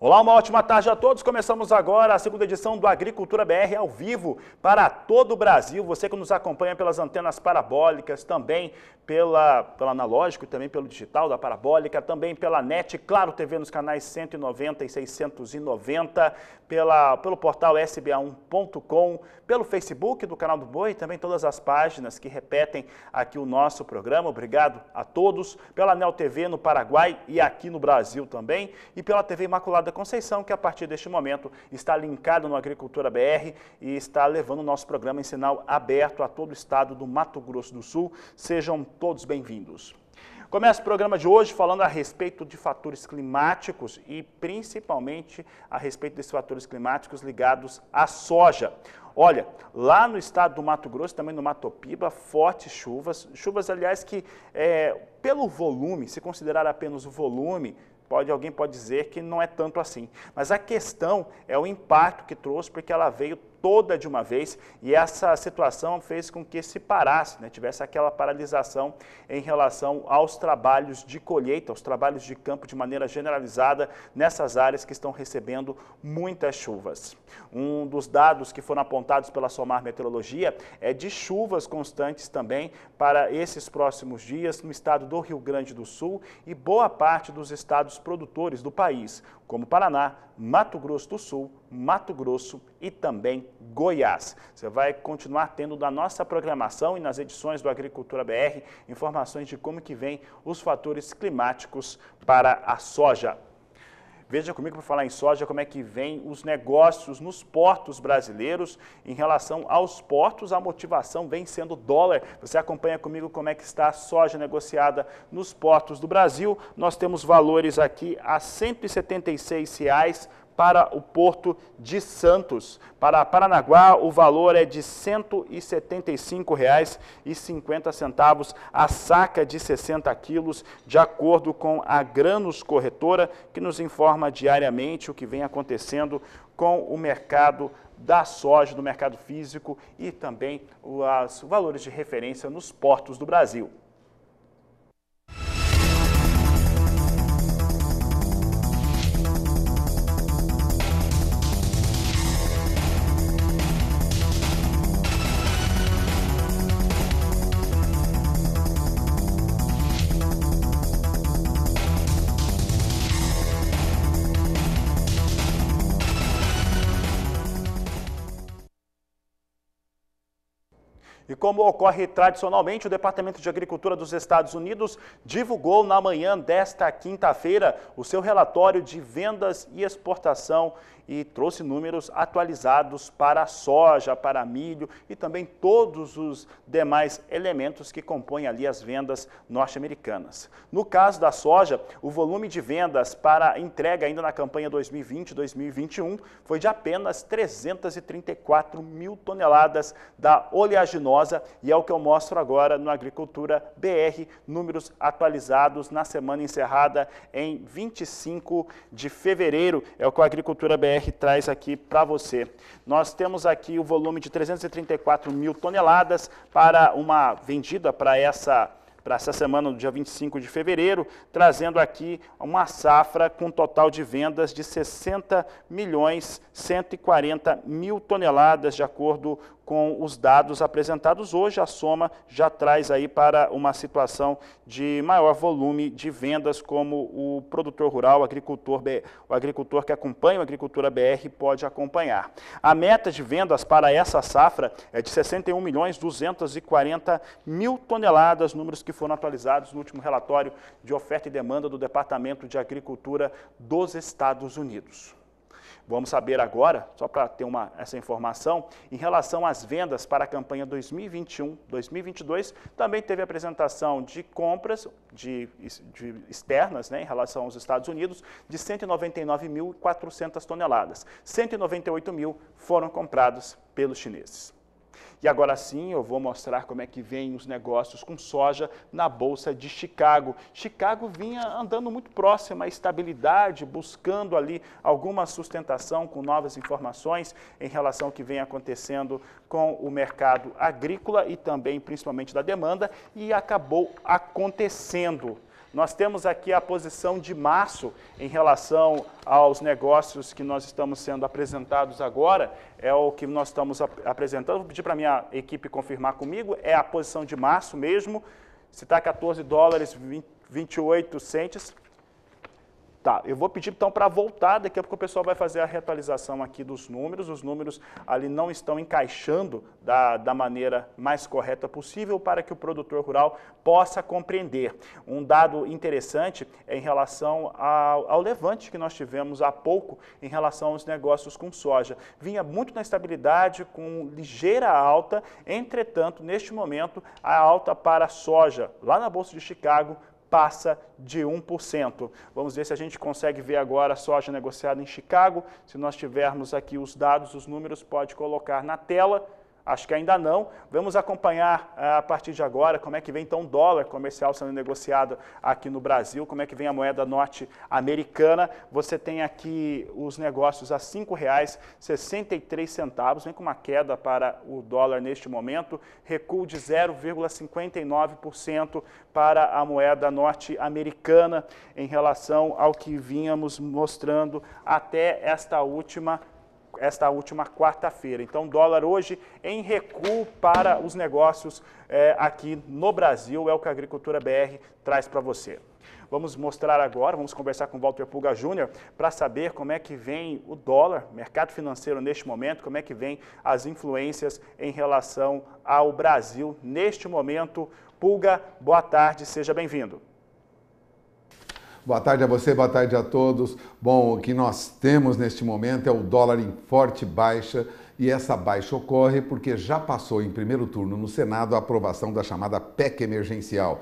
Olá, uma ótima tarde a todos. Começamos agora a segunda edição do Agricultura BR ao vivo para todo o Brasil. Você que nos acompanha pelas antenas parabólicas, também pelo analógico e também pelo digital da parabólica, também pela NET, Claro TV nos canais 190 e 690, pelo portal sba1.com, pelo Facebook do Canal do Boi e também todas as páginas que repetem aqui o nosso programa. Obrigado a todos. Pela Neo TV no Paraguai e aqui no Brasil também, e pela TV Imaculada Conceição, que a partir deste momento está linkado no Agricultura BR e está levando o nosso programa em sinal aberto a todo o estado do Mato Grosso do Sul. Sejam todos bem-vindos. Começa o programa de hoje falando a respeito de fatores climáticos e principalmente a respeito desses fatores climáticos ligados à soja. Olha, lá no estado do Mato Grosso, também no Mato Piba, fortes chuvas, aliás, que pelo volume, se considerar apenas o volume, alguém pode dizer que não é tanto assim. Mas a questão é o impacto que trouxe, porque ela veio toda de uma vez e essa situação fez com que se parasse, tivesse aquela paralisação em relação aos trabalhos de colheita, aos trabalhos de campo de maneira generalizada nessas áreas que estão recebendo muitas chuvas. Um dos dados que foram apontados pela SOMAR Meteorologia é de chuvas constantes também para esses próximos dias no estado do Rio Grande do Sul e boa parte dos estados produtores do país, como Paraná, Mato Grosso do Sul, Mato Grosso e também Goiás. Você vai continuar tendo da nossa programação e nas edições do Agricultura BR informações de como que vem os fatores climáticos para a soja. Veja comigo, para falar em soja, como é que vem os negócios nos portos brasileiros. Em relação aos portos, a motivação vem sendo dólar. Você acompanha comigo como é que está a soja negociada nos portos do Brasil. Nós temos valores aqui a R$ 176 para o Porto de Santos. Para Paranaguá, o valor é de R$ 175,50 a saca de 60 quilos, de acordo com a Grãos Corretora, que nos informa diariamente o que vem acontecendo com o mercado da soja, no mercado físico e também os valores de referência nos portos do Brasil. E como ocorre tradicionalmente, o Departamento de Agricultura dos Estados Unidos divulgou na manhã desta quinta-feira o seu relatório de vendas e exportação e trouxe números atualizados para a soja, para milho e também todos os demais elementos que compõem ali as vendas norte-americanas. No caso da soja, o volume de vendas para entrega ainda na campanha 2020-2021 foi de apenas 334 mil toneladas da oleaginosa e é o que eu mostro agora no Agricultura BR, números atualizados na semana encerrada em 25 de fevereiro, é o que a Agricultura BR traz aqui para você. Nós temos aqui o volume de 334 mil toneladas para uma vendida para essa semana, no dia 25 de fevereiro, trazendo aqui uma safra com total de vendas de 60.140.000 toneladas, de acordo com os dados apresentados hoje. A soma já traz aí para uma situação de maior volume de vendas, como o produtor rural, o agricultor que acompanha o Agricultura BR pode acompanhar. A meta de vendas para essa safra é de 61.240.000 toneladas, números que foram atualizados no último relatório de oferta e demanda do Departamento de Agricultura dos Estados Unidos. Vamos saber agora, só para ter essa informação, em relação às vendas para a campanha 2021-2022, também teve apresentação de compras de externas, em relação aos Estados Unidos, de 199.400 toneladas. 198 mil foram comprados pelos chineses. E agora sim eu vou mostrar como é que vem os negócios com soja na Bolsa de Chicago. Chicago vinha andando muito próximo à estabilidade, buscando ali alguma sustentação com novas informações em relação ao que vem acontecendo com o mercado agrícola e também principalmente da demanda, e acabou acontecendo. Nós temos aqui a posição de março em relação aos negócios que nós estamos sendo apresentados agora, é o que nós estamos apresentando. Vou pedir para a minha equipe confirmar comigo, é a posição de março mesmo, se está 14 dólares 28 centes. Tá, eu vou pedir então para voltar, daqui a pouco o pessoal vai fazer a reatualização aqui dos números, os números ali não estão encaixando da maneira mais correta possível para que o produtor rural possa compreender. Um dado interessante é em relação ao levante que nós tivemos há pouco em relação aos negócios com soja. Vinha muito na estabilidade, com ligeira alta, entretanto, neste momento, a alta para a soja, lá na Bolsa de Chicago, passa de 1%. Vamos ver se a gente consegue ver agora a soja negociada em Chicago. Se nós tivermos aqui os dados, os números, pode colocar na tela. Acho que ainda não. Vamos acompanhar a partir de agora como é que vem então o dólar comercial sendo negociado aqui no Brasil, como é que vem a moeda norte-americana. Você tem aqui os negócios a R$ 5,63, vem com uma queda para o dólar neste momento, recuo de 0,59% para a moeda norte-americana em relação ao que vínhamos mostrando até esta última quarta-feira. Então, dólar hoje em recuo para os negócios aqui no Brasil, é o que a Agricultura BR traz para você. Vamos mostrar agora, vamos conversar com o Walter Pulga Júnior para saber como é que vem o dólar, mercado financeiro neste momento, como é que vem as influências em relação ao Brasil neste momento. Pulga, boa tarde, seja bem-vindo. Boa tarde a você, boa tarde a todos. Bom, o que nós temos neste momento é o dólar em forte baixa, e essa baixa ocorre porque já passou em primeiro turno no Senado a aprovação da chamada PEC emergencial.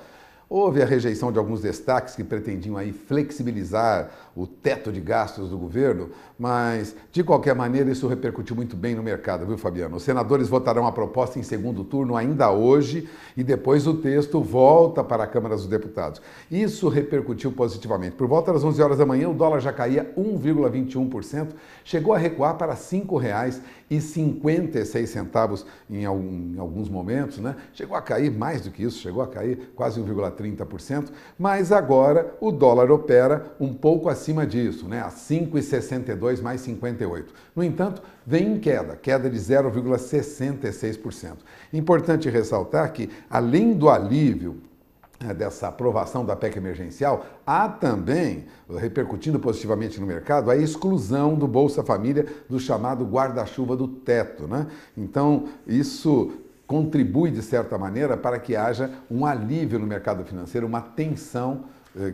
Houve a rejeição de alguns destaques que pretendiam aí flexibilizar o teto de gastos do governo, mas, de qualquer maneira, isso repercutiu muito bem no mercado, viu, Fabiano? Os senadores votarão a proposta em segundo turno ainda hoje e depois o texto volta para a Câmara dos Deputados. Isso repercutiu positivamente. Por volta das 11 horas da manhã, o dólar já caía 1,21%, chegou a recuar para R$ 5,56 em alguns momentos, né? Chegou a cair mais do que isso, chegou a cair quase 1,30%, mas agora o dólar opera um pouco acima disso, né? A 5,62 mais 58. No entanto, vem em queda de 0,66%. Importante ressaltar que, além do alívio dessa aprovação da PEC emergencial, há também, repercutindo positivamente no mercado, a exclusão do Bolsa Família do chamado guarda-chuva do teto, né? Então, isso contribui, de certa maneira, para que haja um alívio no mercado financeiro, uma tensão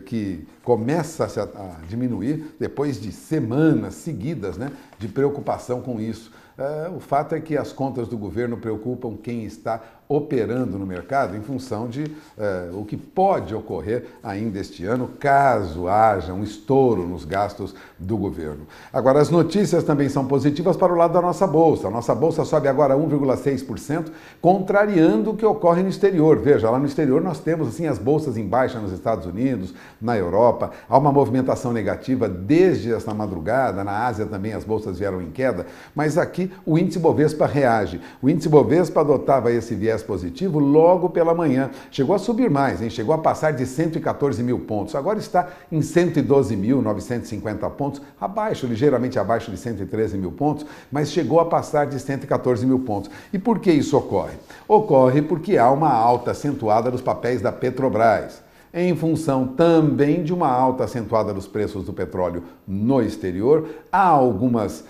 que começa a diminuir depois de semanas seguidas, né, de preocupação com isso. O fato é que as contas do governo preocupam quem está operando no mercado em função de o que pode ocorrer ainda este ano, caso haja um estouro nos gastos do governo. Agora, as notícias também são positivas para o lado da nossa Bolsa. A nossa Bolsa sobe agora 1,6%, contrariando o que ocorre no exterior. Veja, lá no exterior nós temos assim as bolsas em baixa nos Estados Unidos, na Europa, há uma movimentação negativa desde esta madrugada, na Ásia também as bolsas vieram em queda, mas aqui o índice Bovespa reage. O índice Bovespa adotava esse viés positivo logo pela manhã. Chegou a subir mais, hein? Chegou a passar de 114 mil pontos. Agora está em 112.950 pontos, abaixo, ligeiramente abaixo de 113 mil pontos, mas chegou a passar de 114 mil pontos. E por que isso ocorre? Ocorre porque há uma alta acentuada dos papéis da Petrobras, em função também de uma alta acentuada dos preços do petróleo no exterior. Há algumas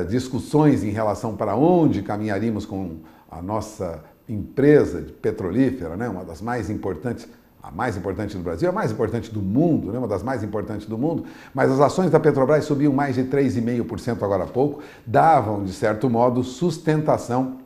discussões em relação para onde caminharíamos com a nossa empresa petrolífera, né? Uma das mais importantes, a mais importante do Brasil, a mais importante do mundo, né? Uma das mais importantes do mundo, mas as ações da Petrobras subiam mais de 3,5% agora há pouco, davam, de certo modo, sustentação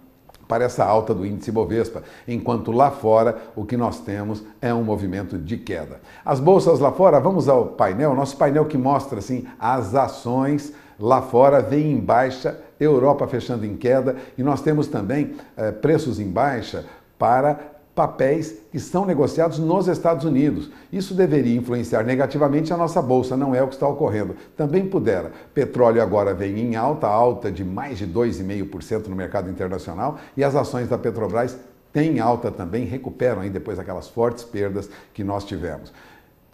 para essa alta do índice Bovespa, enquanto lá fora o que nós temos é um movimento de queda. As bolsas lá fora, vamos ao painel, nosso painel que mostra assim as ações lá fora vem em baixa, Europa fechando em queda, e nós temos também preços em baixa para papéis que são negociados nos Estados Unidos. Isso deveria influenciar negativamente a nossa bolsa, não é o que está ocorrendo. Também pudera. Petróleo agora vem em alta de mais de 2,5% no mercado internacional, e as ações da Petrobras têm alta também, recuperam aí depois aquelas fortes perdas que nós tivemos.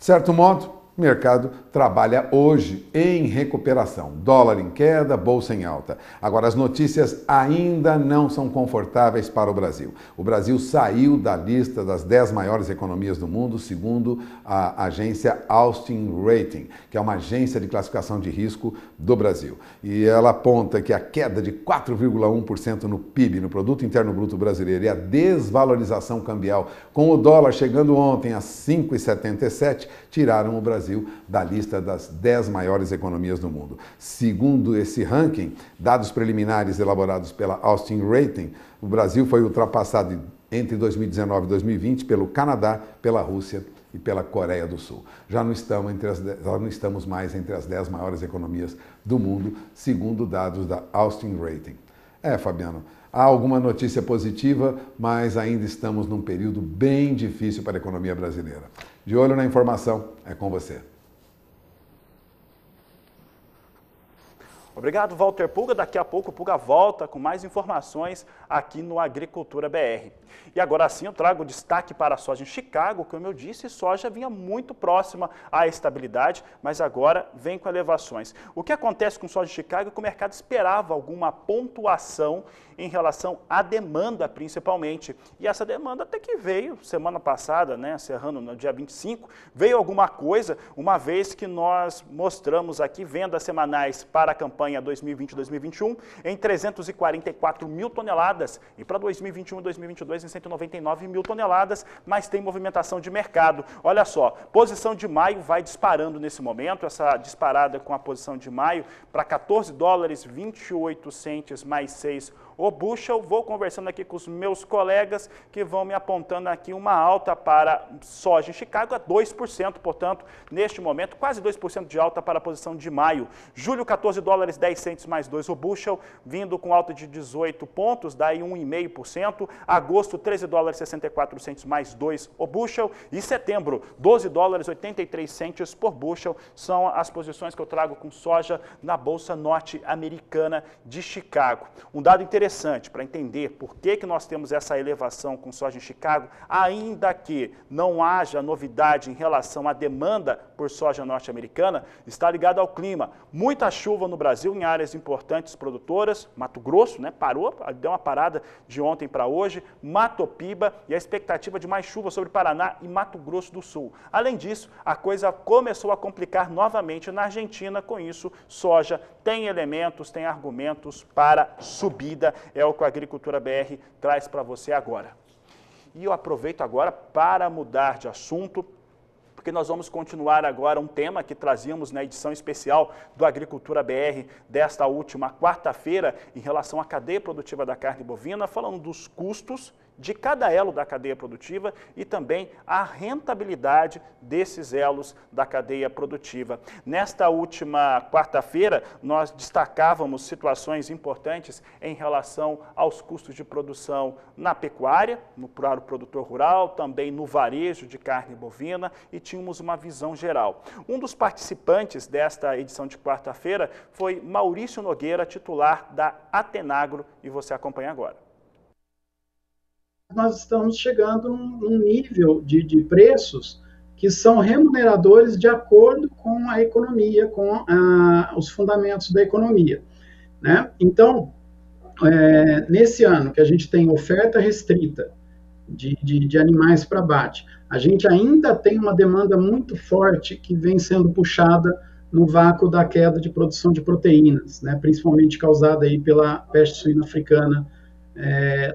De certo modo, o mercado trabalha hoje em recuperação. Dólar em queda, bolsa em alta. Agora, as notícias ainda não são confortáveis para o Brasil. O Brasil saiu da lista das 10 maiores economias do mundo, segundo a agência Austin Rating, que é uma agência de classificação de risco do Brasil. E ela aponta que a queda de 4,1% no PIB, no Produto Interno Bruto Brasileiro, e a desvalorização cambial, com o dólar chegando ontem a 5,77, tiraram o Brasil da lista das 10 maiores economias do mundo. Segundo esse ranking, dados preliminares elaborados pela Austin Rating, o Brasil foi ultrapassado entre 2019 e 2020 pelo Canadá, pela Rússia e pela Coreia do Sul. Já não estamos mais entre as 10 maiores economias do mundo, segundo dados da Austin Rating. Fabiano, há alguma notícia positiva, mas ainda estamos num período bem difícil para a economia brasileira. De olho na informação, é com você. Obrigado, Walter Pulga. Daqui a pouco o Pulga volta com mais informações aqui no Agricultura BR. E agora sim eu trago destaque para a soja em Chicago. Como eu disse, soja vinha muito próxima à estabilidade, mas agora vem com elevações. O que acontece com soja em Chicago é que o mercado esperava alguma pontuação em relação à demanda, principalmente. E essa demanda até que veio semana passada, né, encerrando no dia 25, veio alguma coisa, uma vez que nós mostramos aqui vendas semanais para a campanha 2020-2021 em 344 mil toneladas e para 2021 e 2022 em 199 mil toneladas, mas tem movimentação de mercado. Olha só, posição de maio vai disparando nesse momento, essa disparada com a posição de maio para 14 dólares 28 centes mais 6 o bushel. Vou conversando aqui com os meus colegas que vão me apontando aqui uma alta para soja em Chicago a 2%, portanto, neste momento, quase 2% de alta para a posição de maio. Julho, 14 dólares 10 centes mais 2 o bushel, vindo com alta de 18 pontos, daí 1,5%. Agosto, 13 dólares 64 centes mais 2 o bushel. E setembro, 12 dólares 83 centes por bushel. São as posições que eu trago com soja na Bolsa Norte-Americana de Chicago. Um dado interessante para entender por que nós temos essa elevação com soja em Chicago, ainda que não haja novidade em relação à demanda por soja norte-americana, está ligado ao clima. Muita chuva no Brasil em áreas importantes produtoras, Mato Grosso, né, parou, deu uma parada de ontem para hoje, Mato Piba e a expectativa de mais chuva sobre Paraná e Mato Grosso do Sul. Além disso, a coisa começou a complicar novamente na Argentina, com isso, soja tem elementos, tem argumentos para subida. É o que a Agricultura BR traz para você agora. E eu aproveito agora para mudar de assunto, porque nós vamos continuar agora um tema que trazíamos na edição especial do Agricultura BR desta última quarta-feira em relação à cadeia produtiva da carne bovina, falando dos custos de cada elo da cadeia produtiva e também a rentabilidade desses elos da cadeia produtiva. Nesta última quarta-feira, nós destacávamos situações importantes em relação aos custos de produção na pecuária, para o produtor rural, também no varejo de carne bovina e tínhamos uma visão geral. Um dos participantes desta edição de quarta-feira foi Maurício Nogueira, titular da Atenagro, e você acompanha agora. Nós estamos chegando num nível de preços que são remuneradores de acordo com a economia, com os fundamentos da economia, né? Então, nesse ano que a gente tem oferta restrita de animais para abate, a gente ainda tem uma demanda muito forte que vem sendo puxada no vácuo da queda de produção de proteínas, né? Principalmente causada aí pela peste suína africana,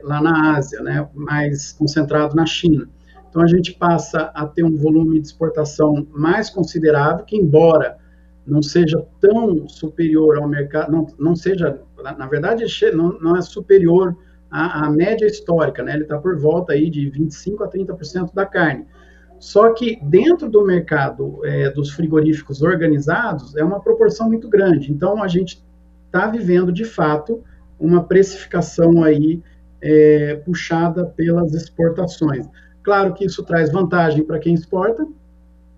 lá na Ásia, né, mais concentrado na China. Então, a gente passa a ter um volume de exportação mais considerável, que embora não seja tão superior ao mercado, não seja, na verdade, não é superior à média histórica, né, ele está por volta aí de 25% a 30% da carne. Só que dentro do mercado dos frigoríficos organizados, é uma proporção muito grande. Então, a gente está vivendo, de fato, uma precificação aí puxada pelas exportações. Claro que isso traz vantagem para quem exporta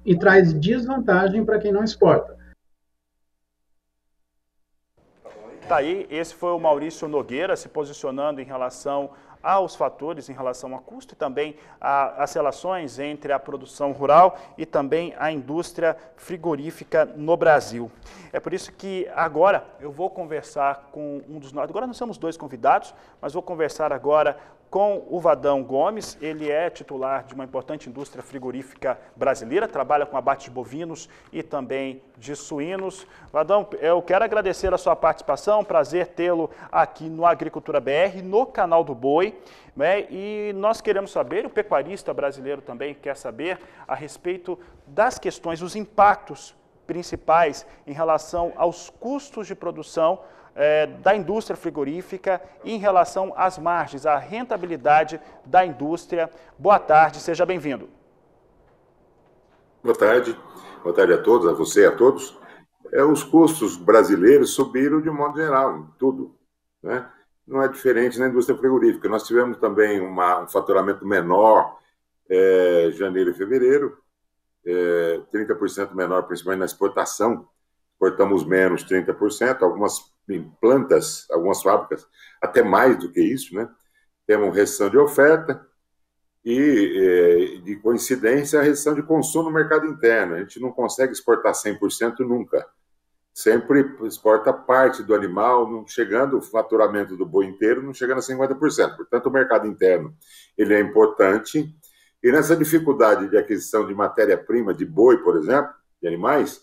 e traz desvantagem para quem não exporta. Tá aí, esse foi o Maurício Nogueira se posicionando em relação aos fatores em relação a custo e também às relações entre a produção rural e também a indústria frigorífica no Brasil. É por isso que agora eu vou conversar com um dos nossos... Agora nós somos dois convidados, mas vou conversar agora com o Vadão Gomes. Ele é titular de uma importante indústria frigorífica brasileira, trabalha com abate de bovinos e também de suínos. Vadão, eu quero agradecer a sua participação, prazer tê-lo aqui no Agricultura BR, no canal do Boi, né? E nós queremos saber, o pecuarista brasileiro também quer saber a respeito das questões, os impactos principais em relação aos custos de produção da indústria frigorífica em relação às margens, à rentabilidade da indústria. Boa tarde, seja bem-vindo. Boa tarde a todos, a você e a todos. Os custos brasileiros subiram de modo geral, tudo, né? Não é diferente na indústria frigorífica. Nós tivemos também um faturamento menor janeiro e fevereiro, 30% menor, principalmente na exportação. Exportamos menos 30%, algumas plantas, algumas fábricas, até mais do que isso, né? Temos restrição de oferta e, de coincidência, a restrição de consumo no mercado interno. A gente não consegue exportar 100% nunca. Sempre exporta parte do animal, não chegando o faturamento do boi inteiro, não chegando a 50%. Portanto, o mercado interno ele é importante. E nessa dificuldade de aquisição de matéria-prima, de boi, por exemplo, de animais,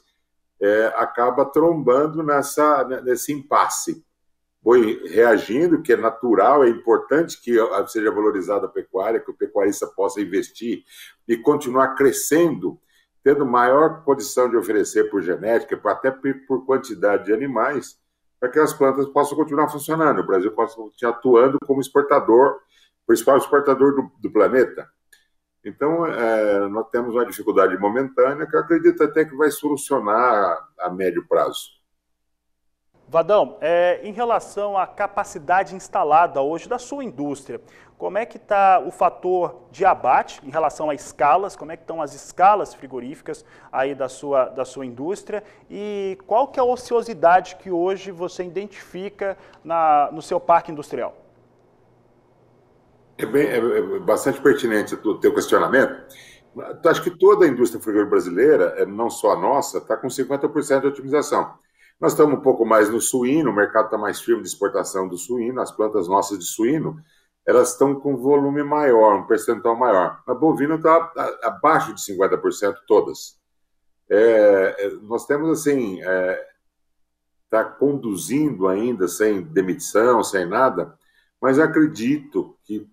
acaba trombando nesse impasse. Boi reagindo, que é natural, é importante que seja valorizada a pecuária, que o pecuarista possa investir e continuar crescendo, tendo maior condição de oferecer por genética, até por quantidade de animais, para que as plantas possam continuar funcionando. O Brasil possa continuar atuando como exportador, principal exportador do planeta. Então, nós temos uma dificuldade momentânea que eu acredito até que vai solucionar a médio prazo. Vadão, em relação à capacidade instalada hoje da sua indústria, como é que está o fator de abate em relação a escalas? Como é que estão as escalas frigoríficas aí da sua indústria? E qual que é a ociosidade que hoje você identifica no seu parque industrial? É bastante pertinente o teu questionamento. Acho que toda a indústria frigorífica brasileira, não só a nossa, está com 50% de otimização. Nós estamos um pouco mais no suíno, o mercado está mais firme de exportação do suíno, as plantas nossas de suíno, elas estão com volume maior, um percentual maior. A bovina está abaixo de 50% todas. Nós temos, assim, está conduzindo ainda sem demissão, sem nada, mas acredito que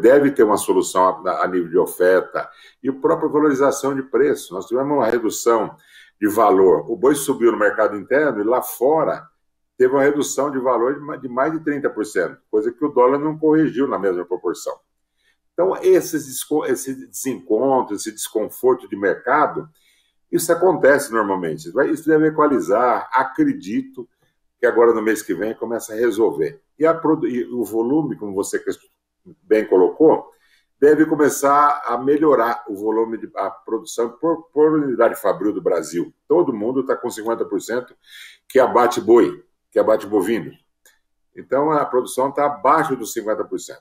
deve ter uma solução a nível de oferta e a própria valorização de preço. Nós tivemos uma redução de valor. O boi subiu no mercado interno e lá fora teve uma redução de valor de mais de 30%, coisa que o dólar não corrigiu na mesma proporção. Então, esse desencontro, esse desconforto de mercado, isso acontece normalmente. Isso deve equalizar, acredito que agora no mês que vem começa a resolver. E o volume, como você bem colocou, deve começar a melhorar o volume a produção por unidade fabril do Brasil. Todo mundo está com 50% que abate boi, que abate bovino. Então, a produção está abaixo dos 50%.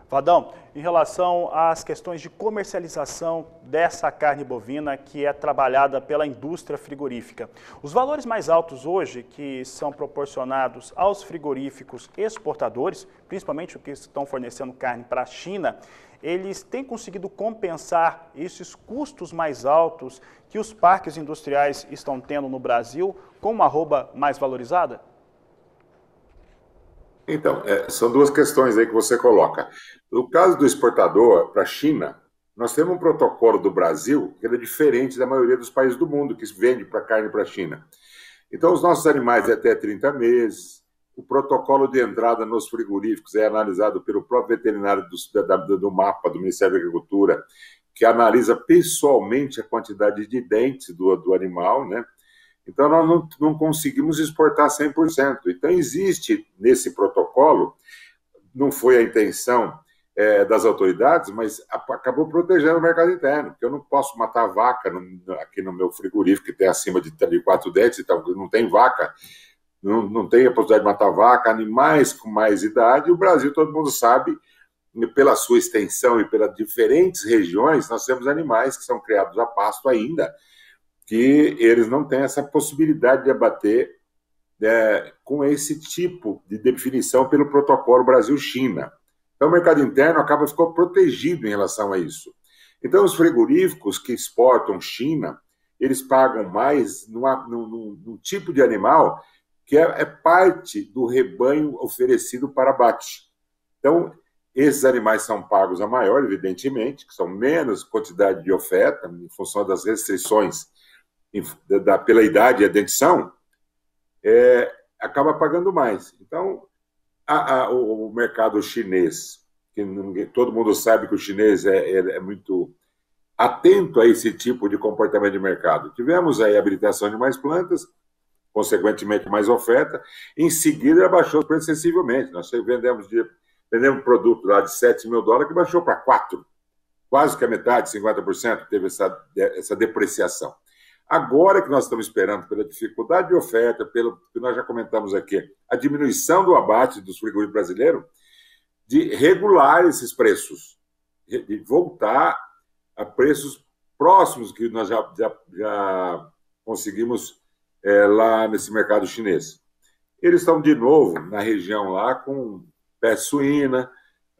Vadão, em relação às questões de comercialização dessa carne bovina que é trabalhada pela indústria frigorífica, os valores mais altos hoje que são proporcionados aos frigoríficos exportadores, principalmente os que estão fornecendo carne para a China, eles têm conseguido compensar esses custos mais altos que os parques industriais estão tendo no Brasil com uma arroba mais valorizada? Então, são duas questões aí que você coloca. No caso do exportador para a China, nós temos um protocolo do Brasil que é diferente da maioria dos países do mundo que vende para carne para a China. Então, os nossos animais é até 30 meses, o protocolo de entrada nos frigoríficos é analisado pelo próprio veterinário do MAPA, do Ministério da Agricultura, que analisa pessoalmente a quantidade de dentes do animal, né? Então, nós não conseguimos exportar 100%. Então, existe nesse protocolo, não foi a intenção das autoridades, mas acabou protegendo o mercado interno, porque eu não posso matar vaca aqui no meu frigorífico, que tem acima de 4 dentes, então não tem vaca não tem a possibilidade de matar vaca, animais com mais idade. O Brasil, todo mundo sabe, pela sua extensão e pelas diferentes regiões, nós temos animais que são criados a pasto ainda, que eles não têm essa possibilidade de abater com esse tipo de definição pelo protocolo Brasil-China. Então, o mercado interno ficou protegido em relação a isso. Então, os frigoríficos que exportam China, eles pagam mais num tipo de animal que é parte do rebanho oferecido para abate. Então, esses animais são pagos a maior, evidentemente, que são menos quantidade de oferta, em função das restrições pela idade e a dentição, acaba pagando mais. Então, o mercado chinês, que todo mundo sabe que o chinês é muito atento a esse tipo de comportamento de mercado. Tivemos aí a habilitação de mais plantas, consequentemente mais oferta, em seguida baixou o preço sensivelmente. Nós vendemos um produto lá de $7 mil que baixou para 4, quase que a metade, 50%, teve essa depreciação. Agora que nós estamos esperando pela dificuldade de oferta, pelo que nós já comentamos aqui, a diminuição do abate dos frigoríficos brasileiros, de regular esses preços, de voltar a preços próximos que nós já conseguimos lá nesse mercado chinês. Eles estão de novo na região lá com peste suína.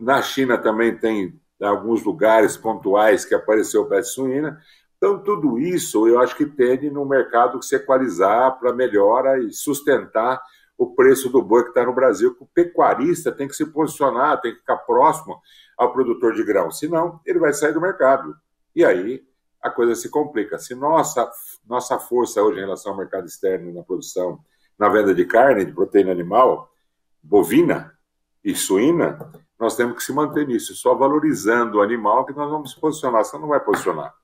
Na China também tem alguns lugares pontuais que apareceu peste suína. Então, tudo isso eu acho que tende no mercado que se equalizar para melhora e sustentar o preço do boi que está no Brasil, que o pecuarista tem que se posicionar, tem que ficar próximo ao produtor de grão, senão ele vai sair do mercado. E aí a coisa se complica. Se nossa força hoje em relação ao mercado externo na produção, na venda de carne, de proteína animal, bovina e suína, nós temos que se manter nisso, só valorizando o animal que nós vamos se posicionar, senão não vai posicionar.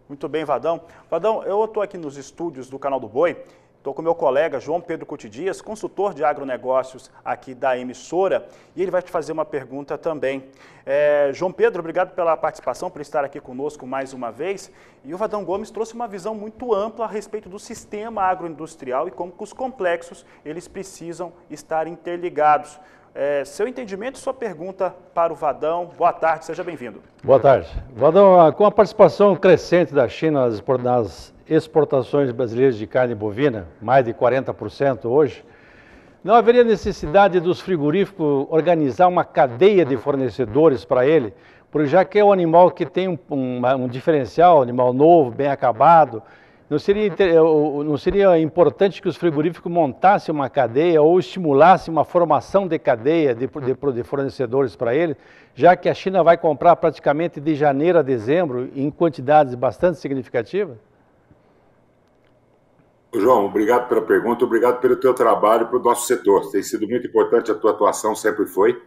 Muito bem, Vadão. Vadão, eu estou aqui nos estúdios do Canal do Boi, estou com meu colega João Pedro Couto Dias, consultor de agronegócios aqui da emissora, e ele vai te fazer uma pergunta também. João Pedro, obrigado pela participação, por estar aqui conosco mais uma vez. E o Vadão Gomes trouxe uma visão muito ampla a respeito do sistema agroindustrial e como que os complexos eles precisam estar interligados. Seu entendimento e sua pergunta para o Vadão. Boa tarde, seja bem-vindo. Boa tarde. Vadão, com a participação crescente da China nas exportações brasileiras de carne bovina, mais de 40% hoje, não haveria necessidade dos frigoríficos organizar uma cadeia de fornecedores para ele, porque já que é um animal que tem um diferencial, um animal novo, bem acabado, não seria importante que os frigoríficos montassem uma cadeia ou estimulassem uma formação de cadeia de fornecedores para ele, já que a China vai comprar praticamente de janeiro a dezembro em quantidades bastante significativas? João, obrigado pela pergunta, obrigado pelo teu trabalho para o nosso setor. Tem sido muito importante, a tua atuação sempre foi.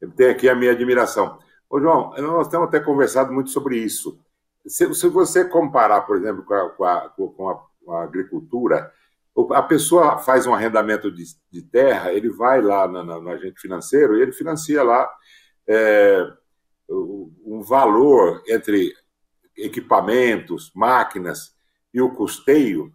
Eu tenho aqui a minha admiração. João, nós temos até conversado muito sobre isso. Se você comparar, por exemplo, com a agricultura, a pessoa faz um arrendamento de terra, ele vai lá no agente financeiro e ele financia lá um valor entre equipamentos, máquinas e o custeio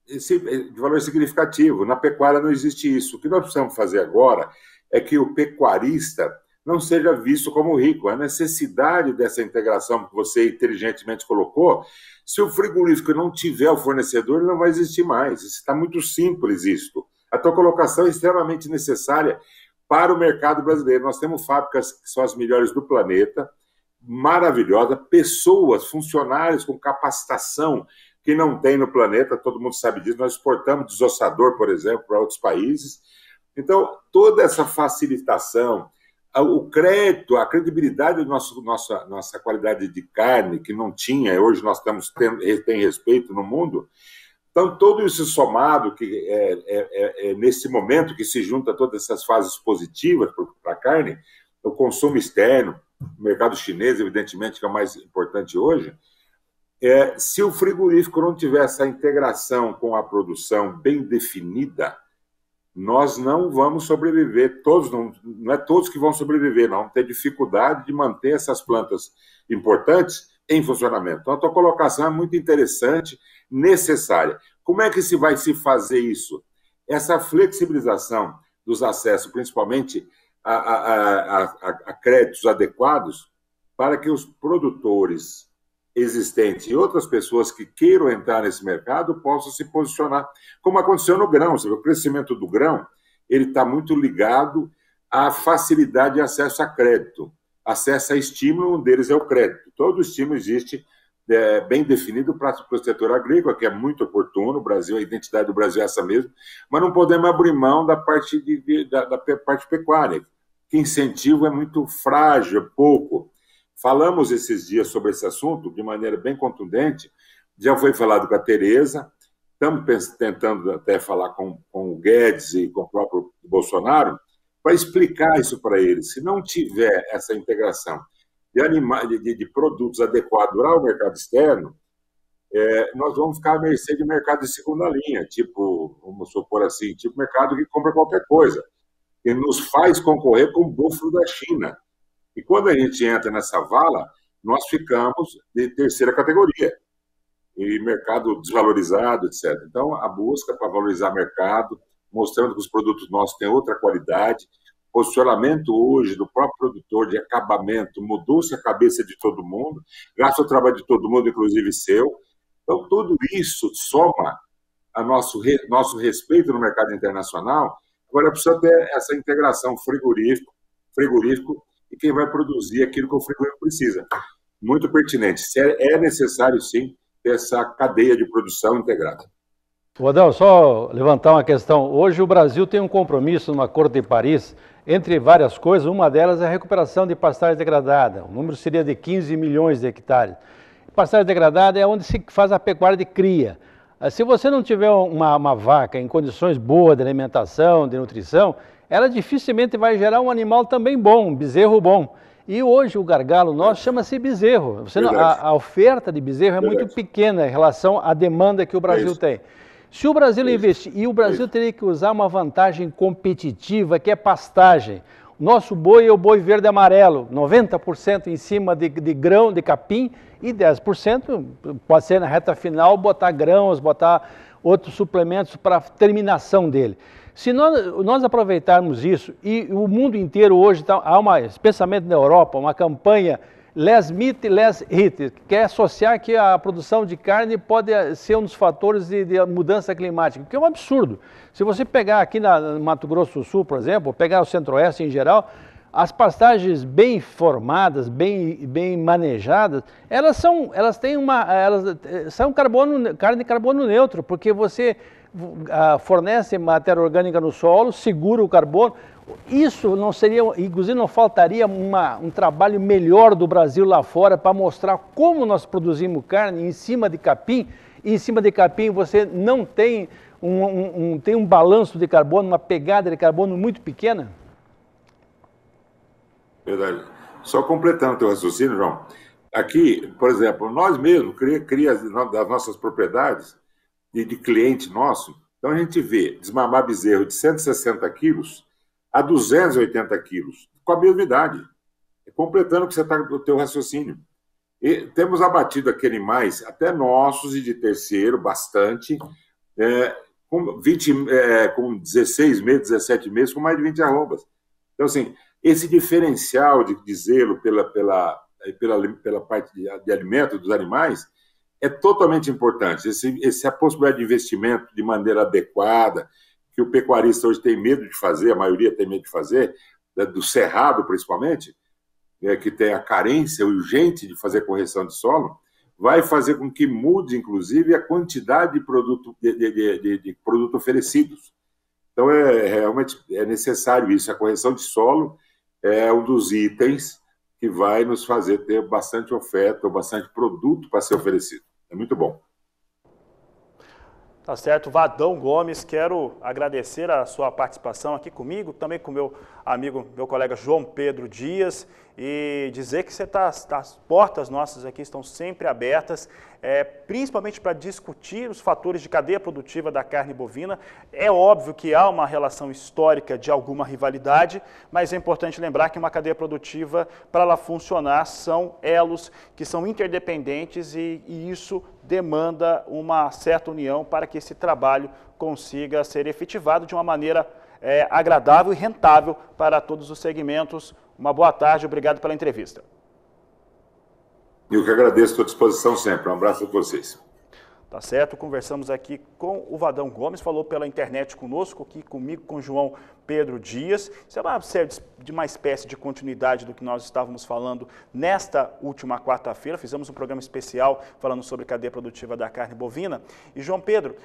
de valor significativo. Na pecuária não existe isso. O que nós precisamos fazer agora é que o pecuarista não seja visto como rico. A necessidade dessa integração que você inteligentemente colocou, se o frigorífico não tiver o fornecedor, ele não vai existir mais. Está muito simples isso. A tua colocação é extremamente necessária para o mercado brasileiro. Nós temos fábricas que são as melhores do planeta, maravilhosas, pessoas, funcionários com capacitação que não tem no planeta, todo mundo sabe disso. Nós exportamos desossador, por exemplo, para outros países. Então, toda essa facilitação, o crédito, a credibilidade da nossa qualidade de carne, que não tinha, hoje nós tem respeito no mundo. Então, tudo isso somado, que nesse momento que se junta todas essas fases positivas para a carne, o consumo externo, o mercado chinês, evidentemente, que é o mais importante hoje, se o frigorífico não tiver essa integração com a produção bem definida, nós não vamos sobreviver, não é todos que vão sobreviver, nós vamos ter dificuldade de manter essas plantas importantes em funcionamento. Então, a tua colocação é muito interessante, necessária. Como é que se vai se fazer isso? Essa flexibilização dos acessos, principalmente a créditos adequados, para que os produtores existentes e outras pessoas que queiram entrar nesse mercado possam se posicionar, como aconteceu no grão. O crescimento do grão ele está muito ligado à facilidade de acesso a crédito, acesso a estímulo, um deles é o crédito. Todo estímulo existe bem definido para o setor agrícola, que é muito oportuno. O Brasil, a identidade do Brasil é essa mesmo, mas não podemos abrir mão da parte, da parte pecuária, que incentivo é muito frágil, é pouco. Falamos esses dias sobre esse assunto de maneira bem contundente, já foi falado com a Tereza, estamos tentando até falar com o Guedes e com o próprio Bolsonaro, para explicar isso para eles. Se não tiver essa integração de produtos adequados ao mercado externo, nós vamos ficar à mercê de mercado de segunda linha, tipo, vamos supor assim, tipo mercado que compra qualquer coisa, que nos faz concorrer com o búfalo da China. E quando a gente entra nessa vala, nós ficamos de terceira categoria, e mercado desvalorizado, etc. Então, a busca para valorizar o mercado, mostrando que os produtos nossos têm outra qualidade, posicionamento hoje do próprio produtor de acabamento, mudou-se a cabeça de todo mundo, graças ao trabalho de todo mundo, inclusive seu. Então, tudo isso soma a nosso respeito no mercado internacional. Agora, precisa ter essa integração frigorífico e quem vai produzir aquilo que o frigorífico precisa. Muito pertinente. É necessário, sim, ter essa cadeia de produção integrada. Adão, só levantar uma questão. Hoje o Brasil tem um compromisso no Acordo de Paris, entre várias coisas, uma delas é a recuperação de pastagem degradada. O número seria de 15 milhões de hectares. Pastagem degradada é onde se faz a pecuária de cria. Se você não tiver uma vaca em condições boas de alimentação, de nutrição, ela dificilmente vai gerar um animal também bom, um bezerro bom. E hoje o gargalo nosso chama-se bezerro. A oferta de bezerro é muito pequena em relação à demanda que o Brasil tem. Se o Brasil investir, e o Brasil teria que usar uma vantagem competitiva, que é pastagem. Nosso boi é o boi verde e amarelo, 90% em cima de grão, de capim, e 10% pode ser na reta final botar grãos, botar outros suplementos para a terminação dele. Se nós aproveitarmos isso, e o mundo inteiro hoje, há especialmente na Europa, uma campanha Less Meat, Less Heat, que quer associar que a produção de carne pode ser um dos fatores de mudança climática, que é um absurdo. Se você pegar aqui no Mato Grosso do Sul, por exemplo, pegar o Centro-Oeste em geral, as pastagens bem formadas, bem manejadas, elas são carne de carbono neutro, porque você fornece matéria orgânica no solo, segura o carbono. Isso não seria, inclusive não faltaria um trabalho melhor do Brasil lá fora para mostrar como nós produzimos carne em cima de capim, e em cima de capim você não tem tem um balanço de carbono, uma pegada de carbono muito pequena? Verdade. Só completando o teu raciocínio, João, aqui, por exemplo, nós mesmos, cria das nossas propriedades, de cliente nosso, então a gente vê desmamar bezerro de 160 quilos a 280 quilos, com a mesma idade, completando o que você está no teu raciocínio. E temos abatido aqui animais, até nossos e de terceiro, bastante, com 16 meses, 17 meses, com mais de 20 arrobas. Então, assim, esse diferencial de zelo pela parte de alimento dos animais é totalmente importante. A possibilidade de investimento de maneira adequada, que o pecuarista hoje tem medo de fazer, a maioria tem medo de fazer, do cerrado principalmente, que tem a carência urgente de fazer correção de solo, vai fazer com que mude, inclusive, a quantidade de produto oferecidos. Então, realmente é necessário isso. A correção de solo é um dos itens que vai nos fazer ter bastante oferta, ou bastante produto para ser oferecido. É muito bom. Tá certo. Vadão Gomes, quero agradecer a sua participação aqui comigo, também com meu amigo, meu colega João Pedro Dias. e dizer que as portas nossas aqui estão sempre abertas, principalmente para discutir os fatores de cadeia produtiva da carne bovina. É óbvio que há uma relação histórica de alguma rivalidade, mas é importante lembrar que uma cadeia produtiva, para ela funcionar, são elos que são interdependentes e isso demanda uma certa união para que esse trabalho consiga ser efetivado de uma maneira agradável e rentável para todos os segmentos. Uma boa tarde, obrigado pela entrevista. Eu que agradeço, estou à disposição sempre. Um abraço a vocês. Tá certo, conversamos aqui com o Vadão Gomes, falou pela internet conosco, aqui comigo, com o João Pedro Dias. Isso é uma espécie de continuidade do que nós estávamos falando nesta última quarta-feira. Fizemos um programa especial falando sobre cadeia produtiva da carne bovina. E, João Pedro,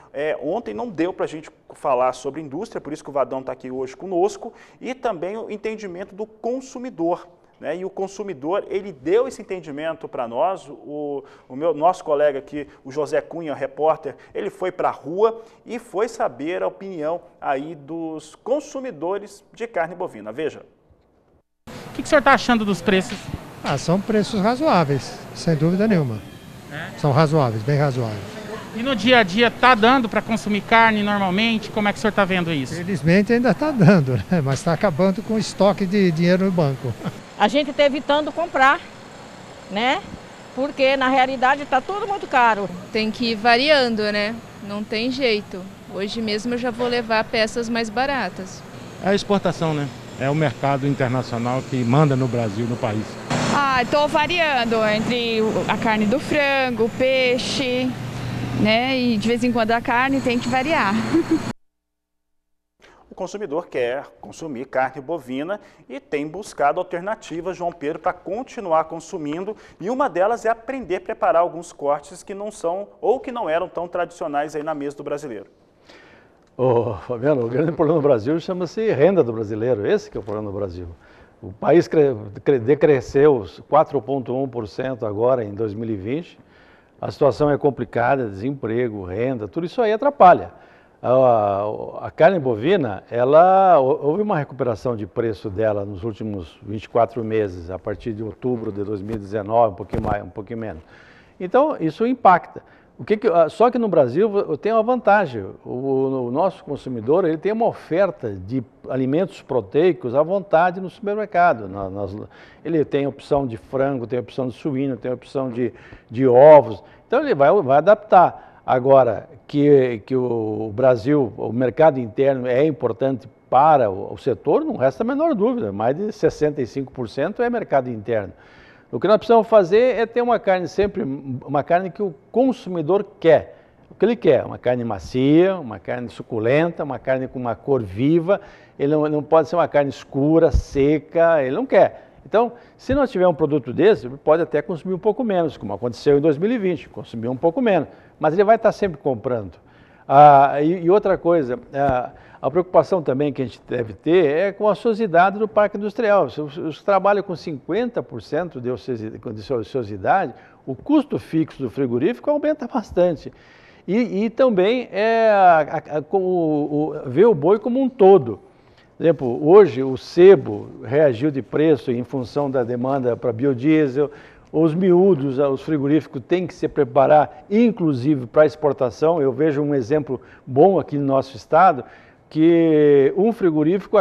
ontem não deu para a gente falar sobre indústria, por isso que o Vadão está aqui hoje conosco, e também o entendimento do consumidor. E o consumidor, ele deu esse entendimento para nós, nosso colega aqui, o José Cunha, repórter, ele foi para a rua e foi saber a opinião aí dos consumidores de carne bovina. Veja. O que o senhor está achando dos preços? São preços razoáveis, sem dúvida nenhuma. São razoáveis, bem razoáveis. E no dia a dia está dando para consumir carne normalmente? Como é que o senhor está vendo isso? Felizmente ainda está dando, né? Mas está acabando com o estoque de dinheiro no banco. A gente está evitando comprar, né? Porque na realidade está tudo muito caro. Tem que ir variando, né? Não tem jeito. Hoje mesmo eu já vou levar peças mais baratas. É a exportação, né? É o mercado internacional que manda no Brasil, no país. Estou variando entre a carne do frango, o peixe, né? E de vez em quando a carne tem que variar. O consumidor quer consumir carne bovina e tem buscado alternativas, João Pedro, para continuar consumindo, e uma delas é aprender a preparar alguns cortes que não são ou que não eram tão tradicionais aí na mesa do brasileiro. Fabiano, o grande problema do Brasil chama-se renda do brasileiro, esse que é o problema do Brasil. O país decresceu 4,1% agora em 2020, a situação é complicada, desemprego, renda, tudo isso aí atrapalha. A carne bovina, houve uma recuperação de preço dela nos últimos 24 meses, a partir de outubro de 2019, um pouquinho menos. Então, isso impacta. Só que no Brasil tem uma vantagem, o nosso consumidor ele tem uma oferta de alimentos proteicos à vontade no supermercado. Ele tem opção de frango, tem opção de suíno, tem opção de ovos, então ele vai adaptar. Agora, que o Brasil, o mercado interno é importante para o setor, não resta a menor dúvida, mais de 65% é mercado interno. O que nós precisamos fazer é ter uma carne uma carne que o consumidor quer. O que ele quer? Uma carne macia, uma carne suculenta, uma carne com uma cor viva, ele não pode ser uma carne escura, seca, ele não quer. Então, se nós tivermos um produto desse, ele pode até consumir um pouco menos, como aconteceu em 2020, consumiu um pouco menos, mas ele vai estar sempre comprando. E outra coisa, a preocupação também que a gente deve ter é com a ociosidade do parque industrial. Se você trabalha com 50% de ociosidade, o custo fixo do frigorífico aumenta bastante. E também ver o boi como um todo. Por exemplo, hoje o sebo reagiu de preço em função da demanda para biodiesel, os miúdos, os frigoríficos têm que se preparar, inclusive para exportação. Eu vejo um exemplo bom aqui no nosso estado, que um frigorífico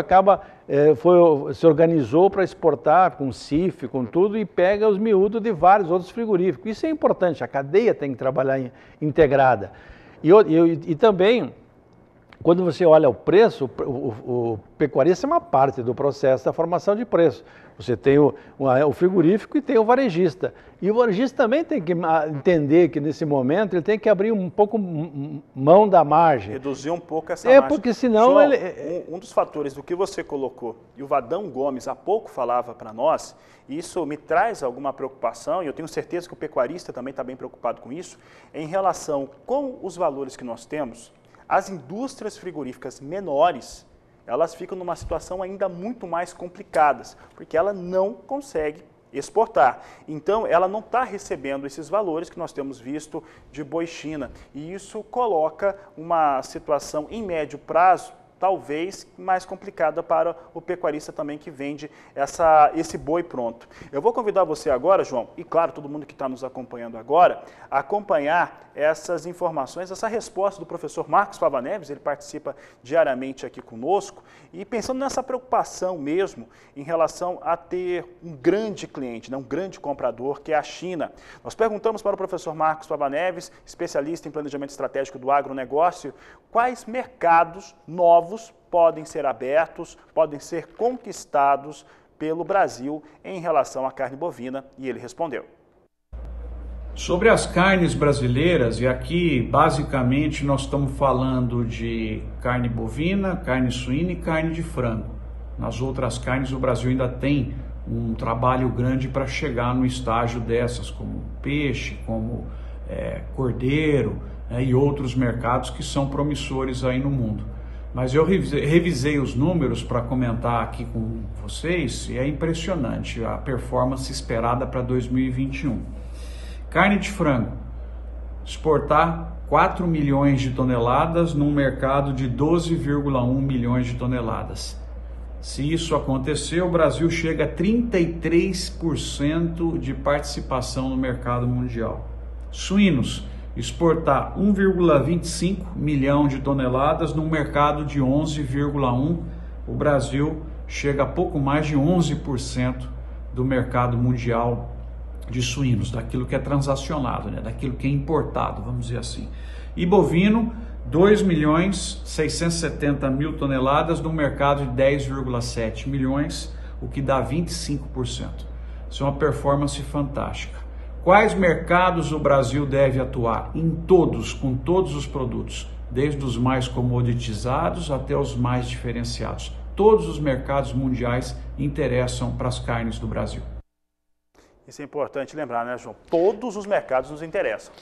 se organizou para exportar com CIF, com tudo, e pega os miúdos de vários outros frigoríficos. Isso é importante, a cadeia tem que trabalhar integrada. E também, quando você olha o preço, o pecuarista é uma parte do processo da formação de preço. Você tem o frigorífico e tem o varejista. E o varejista também tem que entender que nesse momento ele tem que abrir um pouco mão da margem. Reduzir um pouco essa margem. Porque senão João, um dos fatores do que você colocou, e o Vadão Gomes há pouco falava para nós, e isso me traz alguma preocupação, e eu tenho certeza que o pecuarista também está bem preocupado com isso, em relação com os valores que nós temos, as indústrias frigoríficas menores, elas ficam numa situação ainda muito mais complicada, porque ela não consegue exportar. Então, ela não está recebendo esses valores que nós temos visto de boi China. E isso coloca uma situação em médio prazo talvez mais complicada para o pecuarista também que vende esse boi pronto. Eu vou convidar você agora, João, e claro, todo mundo que está nos acompanhando agora, a acompanhar essas informações, essa resposta do professor Marcos Fava Neves, ele participa diariamente aqui conosco, e pensando nessa preocupação mesmo em relação a ter um grande cliente, né, um grande comprador, que é a China. Nós perguntamos para o professor Marcos Fava Neves, especialista em planejamento estratégico do agronegócio, quais mercados novos podem ser abertos, podem ser conquistados pelo Brasil em relação à carne bovina, e ele respondeu. Sobre as carnes brasileiras, e aqui basicamente nós estamos falando de carne bovina, carne suína e carne de frango. Nas outras carnes o Brasil ainda tem um trabalho grande para chegar no estágio dessas, como peixe, como cordeiro, e outros mercados que são promissores aí no mundo. Mas eu revisei os números para comentar aqui com vocês e é impressionante a performance esperada para 2021. Carne de frango, exportar 4 milhões de toneladas num mercado de 12,1 milhões de toneladas. Se isso acontecer, o Brasil chega a 33% de participação no mercado mundial. Suínos, exportar 1,25 milhão de toneladas num mercado de 11,1, o Brasil chega a pouco mais de 11% do mercado mundial de suínos, daquilo que é transacionado, né? Daquilo que é importado, vamos dizer assim. E bovino, 2.670.000 toneladas num mercado de 10,7 milhões, o que dá 25%. Isso é uma performance fantástica. Quais mercados o Brasil deve atuar? Em todos, com todos os produtos, desde os mais comoditizados até os mais diferenciados. Todos os mercados mundiais interessam para as carnes do Brasil. Isso é importante lembrar, né, João? Todos os mercados nos interessam.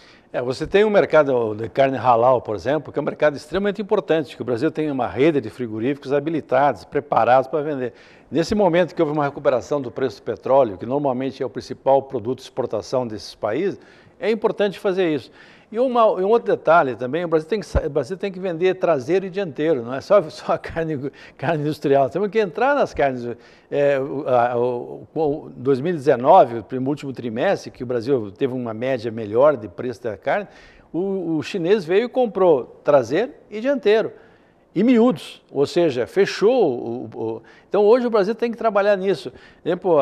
Você tem um mercado de carne halal, por exemplo, que é um mercado extremamente importante, que o Brasil tem uma rede de frigoríficos habilitados, preparados para vender. Nesse momento que houve uma recuperação do preço do petróleo, que normalmente é o principal produto de exportação desses países, é importante fazer isso. E um outro detalhe também, o Brasil tem que vender traseiro e dianteiro, não é só a carne industrial. Temos que entrar nas carnes. 2019, no último trimestre, que o Brasil teve uma média melhor de preço da carne, o chinês veio e comprou traseiro e dianteiro. E miúdos, ou seja, fechou. Então hoje o Brasil tem que trabalhar nisso. Por exemplo,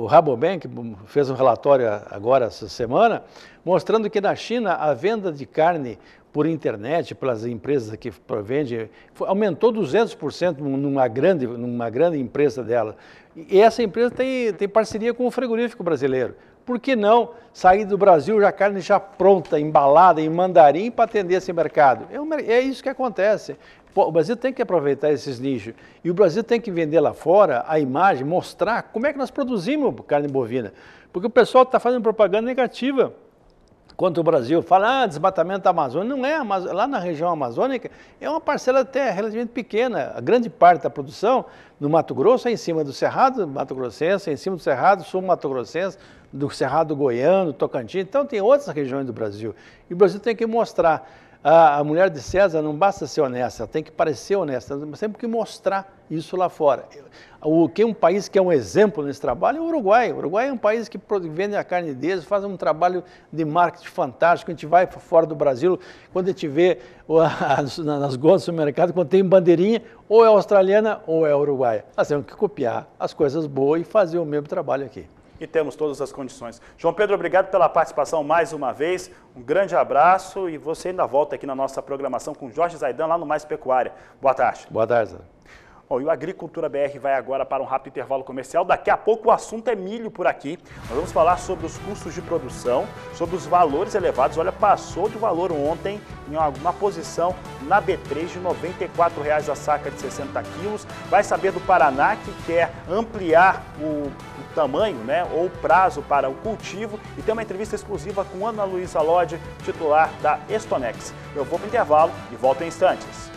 o Rabobank fez um relatório agora essa semana, mostrando que na China a venda de carne por internet, pelas empresas que vendem, aumentou 200% numa grande empresa dela. E essa empresa tem parceria com o frigorífico brasileiro. Por que não sair do Brasil já carne já pronta, embalada em mandarim para atender esse mercado? É isso que acontece. O Brasil tem que aproveitar esses nichos e o Brasil tem que vender lá fora a imagem, mostrar como é que nós produzimos carne bovina. Porque o pessoal está fazendo propaganda negativa contra o Brasil. Fala, desmatamento da Amazônia. Não é, lá na região amazônica é uma parcela até relativamente pequena. A grande parte da produção no Mato Grosso é em cima do Cerrado Mato Grossense, é em cima do Cerrado Sul Mato Grossense, do Cerrado Goiano, Tocantins. Então tem outras regiões do Brasil. E o Brasil tem que mostrar. A mulher de César não basta ser honesta, ela tem que parecer honesta, mas tem que mostrar isso lá fora. Um país que é um exemplo nesse trabalho é o Uruguai. O Uruguai é um país que vende a carne deles, faz um trabalho de marketing fantástico. A gente vai fora do Brasil, quando a gente vê nas gôndolas do mercado, quando tem bandeirinha, ou é australiana ou é uruguaia. Nós temos que copiar as coisas boas e fazer o mesmo trabalho aqui. E temos todas as condições. João Pedro, obrigado pela participação mais uma vez. Um grande abraço e você ainda volta aqui na nossa programação com Jorge Zaidan, lá no Mais Pecuária. Boa tarde. Boa tarde. Bom, e o Agricultura BR vai agora para um rápido intervalo comercial. Daqui a pouco o assunto é milho por aqui. Nós vamos falar sobre os custos de produção, sobre os valores elevados. Olha, passou do valor ontem em uma posição na B3 de R$ 94,00 a saca de 60 quilos. Vai saber do Paraná, que quer ampliar o tamanho, né, ou prazo para o cultivo. E tem uma entrevista exclusiva com Ana Luísa Lodge, titular da Estonex. Eu vou para o intervalo e volto em instantes.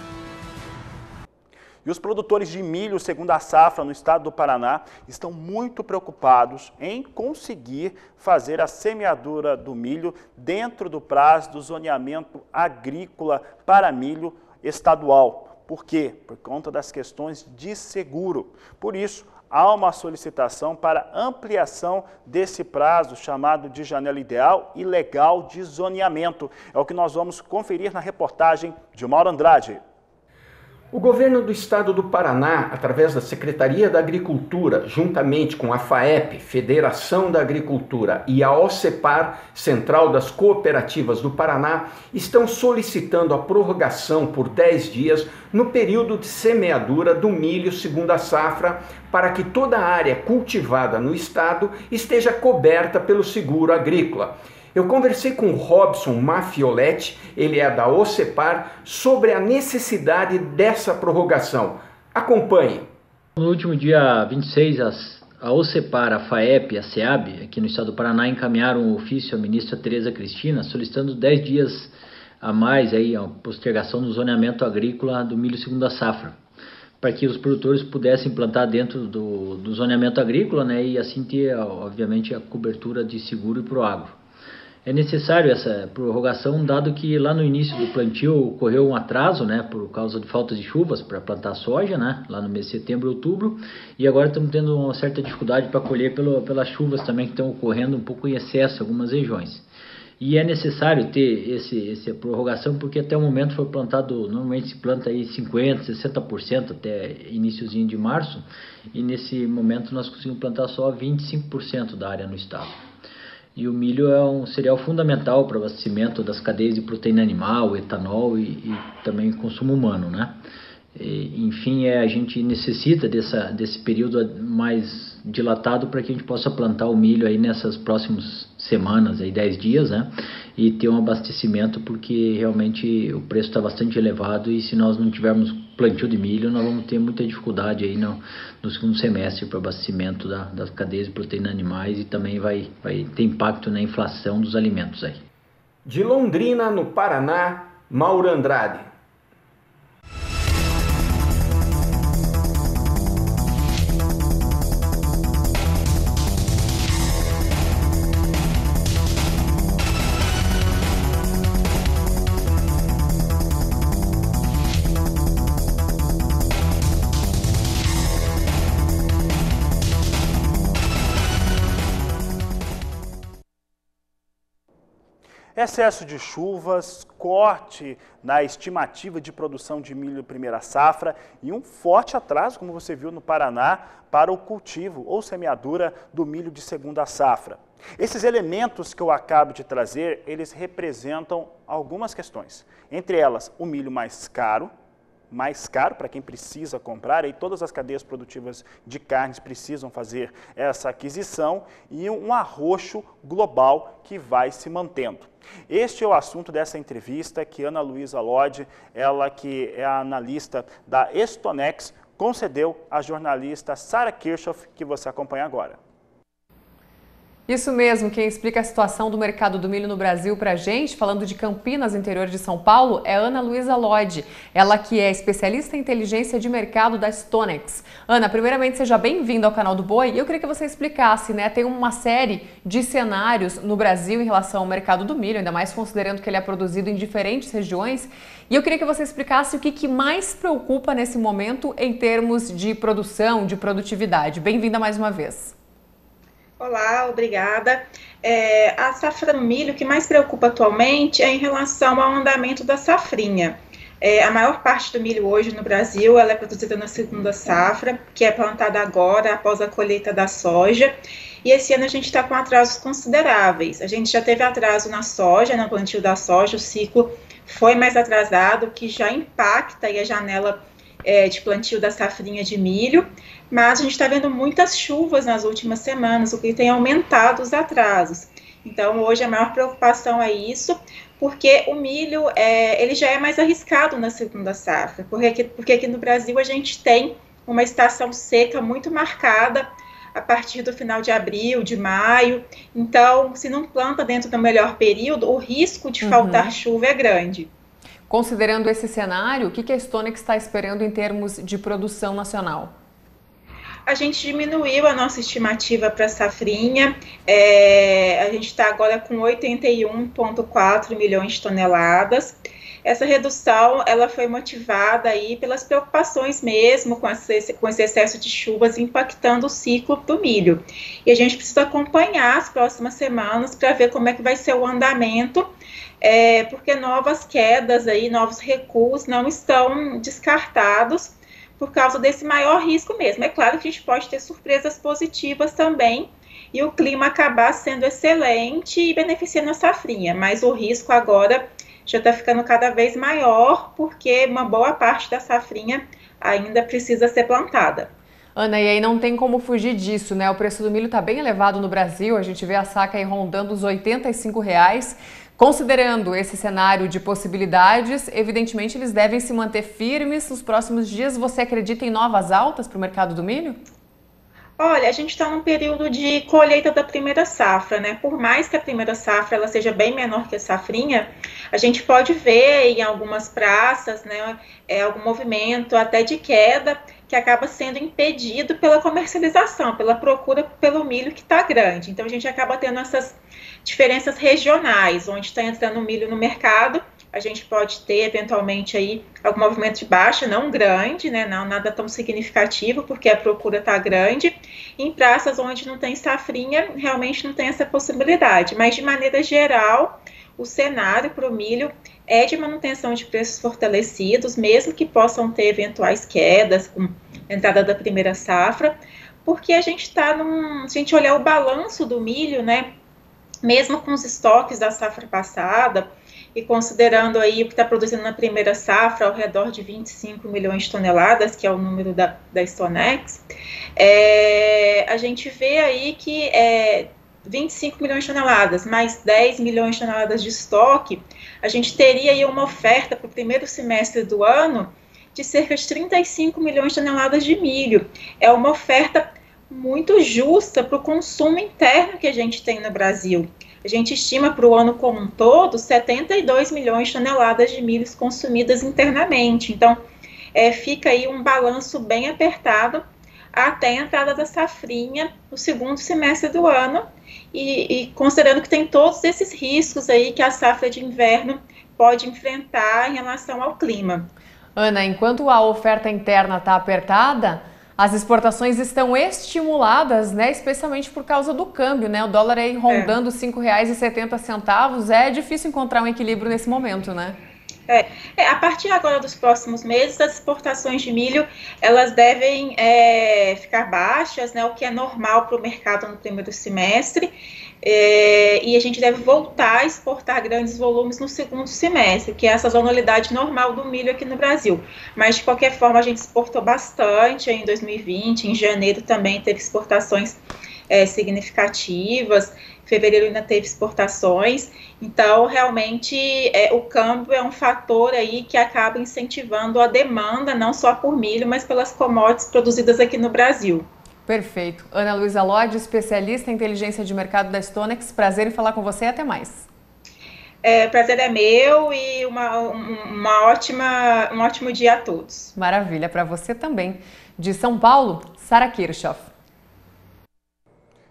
E os produtores de milho, segundo a safra no estado do Paraná, estão muito preocupados em conseguir fazer a semeadura do milho dentro do prazo do zoneamento agrícola para milho estadual. Por quê? Por conta das questões de seguro. Por isso, há uma solicitação para ampliação desse prazo, chamado de janela ideal e legal de zoneamento. É o que nós vamos conferir na reportagem de Mauro Andrade. O governo do estado do Paraná, através da Secretaria da Agricultura, juntamente com a FAEP, Federação da Agricultura, e a OCEPAR, Central das Cooperativas do Paraná, estão solicitando a prorrogação por 10 dias no período de semeadura do milho segunda safra, para que toda a área cultivada no estado esteja coberta pelo seguro agrícola. Eu conversei com Robson Mafioletti, ele é da OCEPAR, sobre a necessidade dessa prorrogação. Acompanhe. No último dia 26, a OCEPAR, a FAEP e a SEAB, aqui no estado do Paraná, encaminharam um ofício à ministra Tereza Cristina, solicitando 10 dias a mais, aí, a postergação do zoneamento agrícola do milho segunda safra, para que os produtores pudessem plantar dentro do zoneamento agrícola, né, e assim ter, obviamente, a cobertura de seguro para o agro. É necessário essa prorrogação, dado que lá no início do plantio ocorreu um atraso, né, por causa de falta de chuvas para plantar soja, né, lá no mês de setembro e outubro, e agora estamos tendo uma certa dificuldade para colher pelas chuvas também que estão ocorrendo um pouco em excesso em algumas regiões. E é necessário ter essa prorrogação, porque até o momento foi plantado, normalmente se planta aí 50%, 60% até iniciozinho de março, e nesse momento nós conseguimos plantar só 25% da área no estado. E o milho é um cereal fundamental para o abastecimento das cadeias de proteína animal, etanol e também consumo humano, né? Enfim, a gente necessita desse período mais dilatado para que a gente possa plantar o milho aí nessas próximas semanas, aí 10 dias, né? E ter um abastecimento, porque realmente o preço está bastante elevado e se nós não tivermos plantio de milho, nós vamos ter muita dificuldade aí no segundo semestre para o abastecimento das cadeias de proteína animais e também vai ter impacto na inflação dos alimentos aí. De Londrina, no Paraná, Mauro Andrade. Excesso de chuvas, corte na estimativa de produção de milho primeira safra e um forte atraso, como você viu no Paraná, para o cultivo ou semeadura do milho de segunda safra. Esses elementos que eu acabo de trazer, eles representam algumas questões. Entre elas, o milho mais caro para quem precisa comprar, e todas as cadeias produtivas de carnes precisam fazer essa aquisição, e um arroxo global que vai se mantendo. Este é o assunto dessa entrevista que Ana Luísa Lodge, ela que é a analista da Stonex, concedeu à jornalista Sara Kirchhoff, que você acompanha agora. Isso mesmo, quem explica a situação do mercado do milho no Brasil para a gente, falando de Campinas, interior de São Paulo, é Ana Luísa Lodge, ela que é especialista em inteligência de mercado da Stonex. Ana, primeiramente, seja bem-vinda ao canal do Boi, e eu queria que você explicasse, né, tem uma série de cenários no Brasil em relação ao mercado do milho, ainda mais considerando que ele é produzido em diferentes regiões, e eu queria que você explicasse o que mais preocupa nesse momento em termos de produção, de produtividade. Bem-vinda mais uma vez. Olá, obrigada. A safra do milho, o que mais preocupa atualmente é em relação ao andamento da safrinha. A maior parte do milho hoje no Brasil ela é produzida na segunda safra, que é plantada agora, após a colheita da soja. E esse ano a gente está com atrasos consideráveis. A gente já teve atraso na soja, no plantio da soja, o ciclo foi mais atrasado, o que já impacta aí a janela de plantio da safrinha de milho, mas a gente está vendo muitas chuvas nas últimas semanas, o que tem aumentado os atrasos. Então, hoje a maior preocupação é isso, porque o milho ele já é mais arriscado na segunda safra, porque aqui no Brasil a gente tem uma estação seca muito marcada a partir do final de abril, de maio. Então, se não planta dentro do melhor período, o risco de faltar chuva é grande. Considerando esse cenário, o que a Stonex está esperando em termos de produção nacional? A gente diminuiu a nossa estimativa para a safrinha, a gente está agora com 81,4 milhões de toneladas. essa redução ela foi motivada aí pelas preocupações mesmo com esse excesso de chuvas impactando o ciclo do milho. E a gente precisa acompanhar as próximas semanas para ver como é que vai ser o andamento, porque novas quedas aí, novos recuos não estão descartados por causa desse maior risco mesmo. É claro que a gente pode ter surpresas positivas também e o clima acabar sendo excelente e beneficiando a safrinha, mas o risco agora já está ficando cada vez maior, porque uma boa parte da safrinha ainda precisa ser plantada. Ana, e aí não tem como fugir disso, né? O preço do milho está bem elevado no Brasil, a gente vê a saca aí rondando os R$ 85,00. Considerando esse cenário de possibilidades, evidentemente eles devem se manter firmes nos próximos dias. Você acredita em novas altas para o mercado do milho? Olha, a gente está num período de colheita da primeira safra, né? Por mais que a primeira safra ela seja bem menor que a safrinha, a gente pode ver em algumas praças, né, algum movimento até de queda que acaba sendo impedido pela comercialização, pela procura pelo milho que está grande. Então a gente acaba tendo essas diferenças regionais, onde está entrando milho no mercado, a gente pode ter eventualmente aí algum movimento de baixa, não grande, né, não nada tão significativo, porque a procura está grande. Em praças onde não tem safrinha, realmente não tem essa possibilidade, mas de maneira geral, o cenário para o milho é de manutenção de preços fortalecidos, mesmo que possam ter eventuais quedas com a entrada da primeira safra, porque a gente está se a gente olhar o balanço do milho, né, mesmo com os estoques da safra passada, e considerando aí o que está produzindo na primeira safra, ao redor de 25 milhões de toneladas, que é o número da Stonex, a gente vê aí que 25 milhões de toneladas, mais 10 milhões de toneladas de estoque, a gente teria aí uma oferta para o primeiro semestre do ano de cerca de 35 milhões de toneladas de milho. É uma oferta muito justa para o consumo interno que a gente tem no Brasil. A gente estima para o ano como um todo 72 milhões de toneladas de milho consumidas internamente. Então, fica aí um balanço bem apertado até a entrada da safrinha no segundo semestre do ano e considerando que tem todos esses riscos aí que a safra de inverno pode enfrentar em relação ao clima. Ana, enquanto a oferta interna está apertada, as exportações estão estimuladas, né, especialmente por causa do câmbio, né? O dólar aí rondando R$ 5,70. É difícil encontrar um equilíbrio nesse momento, né? A partir agora dos próximos meses, as exportações de milho, elas devem ficar baixas, né, o que é normal para o mercado no primeiro semestre, e a gente deve voltar a exportar grandes volumes no segundo semestre, que é essa sazonalidade normal do milho aqui no Brasil. Mas, de qualquer forma, a gente exportou bastante em 2020, em janeiro também teve exportações significativas, em fevereiro ainda teve exportações, então realmente o câmbio é um fator aí que acaba incentivando a demanda, não só por milho, mas pelas commodities produzidas aqui no Brasil. Perfeito. Ana Luísa Lodge, especialista em inteligência de mercado da Stonex, prazer em falar com você e até mais. Prazer é meu e um ótimo dia a todos. Maravilha, para você também. De São Paulo, Sara Kirchhoff.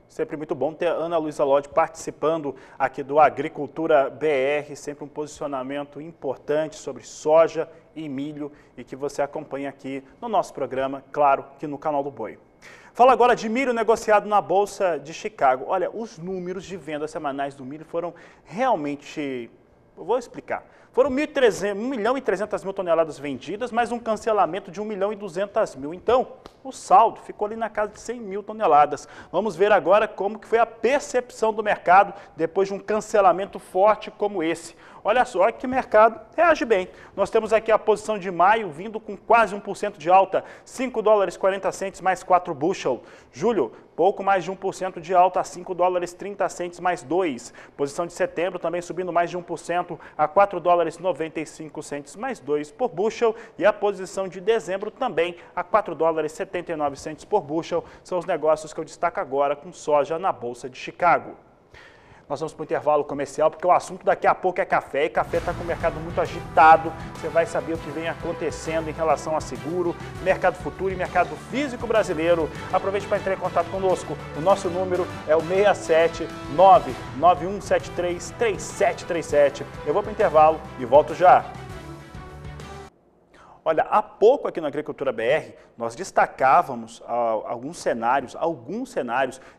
Sempre muito bom ter a Ana Luísa Lodge participando aqui do Agricultura BR, sempre um posicionamento importante sobre soja e milho e que você acompanha aqui no nosso programa, claro, que no Canal do Boi. Fala agora de milho negociado na Bolsa de Chicago. Olha, os números de vendas semanais do milho foram realmente... Eu vou explicar. Foram 1.300.000 toneladas vendidas, mais um cancelamento de 1.200.000. Então, o saldo ficou ali na casa de 100.000 toneladas. Vamos ver agora como que foi a percepção do mercado depois de um cancelamento forte como esse. Olha só que o mercado reage bem. Nós temos aqui a posição de maio vindo com quase 1% de alta, $5,40 mais 4 bushel. Julho, pouco mais de 1% de alta, a $5,30 mais 2. Posição de setembro também subindo mais de 1% a $4,95 mais 2 por bushel. E a posição de dezembro também a $4,79 por bushel. São os negócios que eu destaco agora com soja na Bolsa de Chicago. Nós vamos para o intervalo comercial, porque o assunto daqui a pouco é café, e café está com o mercado muito agitado. Você vai saber o que vem acontecendo em relação a seguro, mercado futuro e mercado físico brasileiro. Aproveite para entrar em contato conosco. O nosso número é o 679-9173-3737. Eu vou para o intervalo e volto já. Olha, há pouco aqui na Agricultura BR, nós destacávamos alguns cenários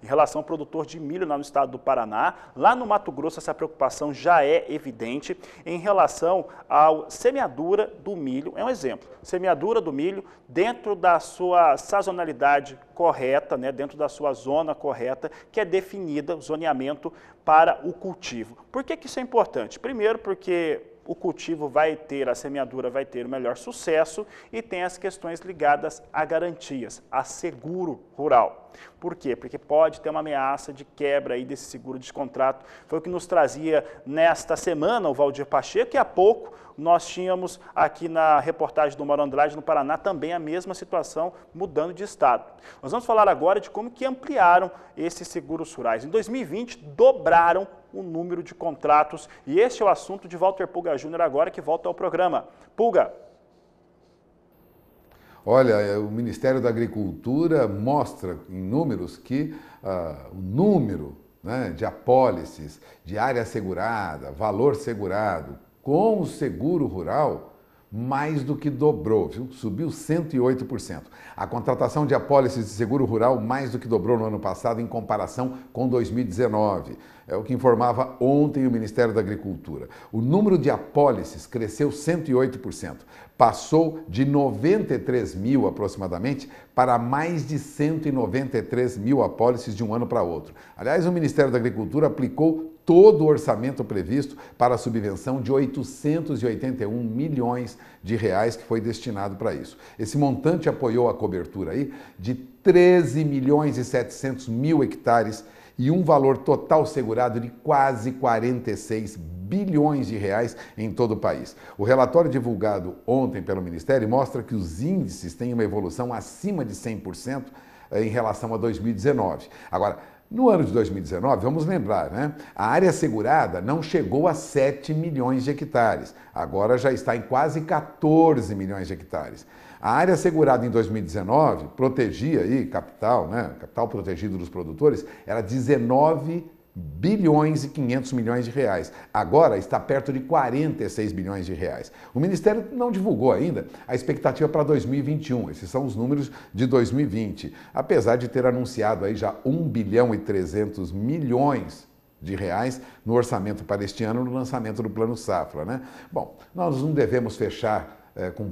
em relação ao produtor de milho lá no estado do Paraná. Lá no Mato Grosso, essa preocupação já é evidente em relação à semeadura do milho. É um exemplo, semeadura do milho dentro da sua sazonalidade correta, né, dentro da sua zona correta, que é definida, o zoneamento para o cultivo. Por que isso é importante? Primeiro, porque o cultivo vai ter, a semeadura vai ter o melhor sucesso e tem as questões ligadas a garantias, a seguro rural. Por quê? Porque pode ter uma ameaça de quebra aí desse seguro de contrato. Foi o que nos trazia nesta semana o Valdir Pacheco, e há pouco nós tínhamos aqui na reportagem do Mauro Andrade, no Paraná, também a mesma situação, mudando de estado. Nós vamos falar agora de como que ampliaram esses seguros rurais. Em 2020, dobraram o número de contratos, e este é o assunto de Walter Pulga Júnior agora, que volta ao programa. Pulga. Olha, o Ministério da Agricultura mostra em números que o número, né, de apólices, de área segurada, valor segurado, com o seguro rural, mais do que dobrou, viu? Subiu 108%. A contratação de apólices de seguro rural mais do que dobrou no ano passado em comparação com 2019. É o que informava ontem o Ministério da Agricultura. O número de apólices cresceu 108%. Passou de 93 mil aproximadamente para mais de 193 mil apólices de um ano para outro. Aliás, o Ministério da Agricultura aplicou todo o orçamento previsto para a subvenção de 881 milhões de reais que foi destinado para isso. Esse montante apoiou a cobertura aí de 13 milhões e 700 mil hectares e um valor total segurado de quase 46 bilhões de reais em todo o país. O relatório divulgado ontem pelo Ministério mostra que os índices têm uma evolução acima de 100% em relação a 2019. Agora, no ano de 2019, vamos lembrar, né? A área segurada não chegou a 7 milhões de hectares. Agora já está em quase 14 milhões de hectares. A área segurada em 2019 protegia aí, capital, né? Capital protegido dos produtores, era 19 bilhões e 500 milhões de reais. Agora está perto de 46 bilhões de reais. O Ministério não divulgou ainda a expectativa para 2021. Esses são os números de 2020. Apesar de ter anunciado aí já 1 bilhão e 300 milhões de reais no orçamento para este ano, no lançamento do Plano Safra, né? Bom, nós não devemos fechar com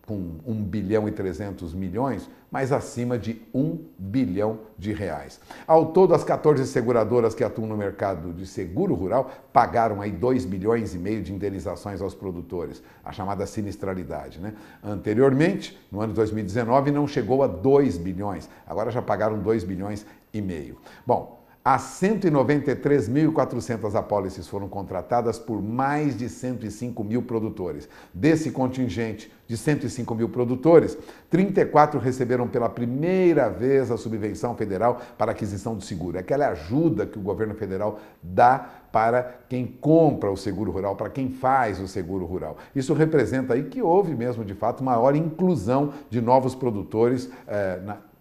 1 bilhão e 300 milhões, mas acima de 1 bilhão de reais. Ao todo, as 14 seguradoras que atuam no mercado de seguro rural pagaram aí 2 bilhões e meio de indenizações aos produtores, a chamada sinistralidade, né? Anteriormente, no ano de 2019, não chegou a 2 bilhões, agora já pagaram 2 bilhões e meio. Bom, as 193.400 apólices foram contratadas por mais de 105 mil produtores. Desse contingente de 105 mil produtores, 34 receberam pela primeira vez a subvenção federal para aquisição do seguro. Aquela ajuda que o governo federal dá para quem compra o seguro rural, para quem faz o seguro rural. Isso representa aí que houve mesmo, de fato, maior inclusão de novos produtores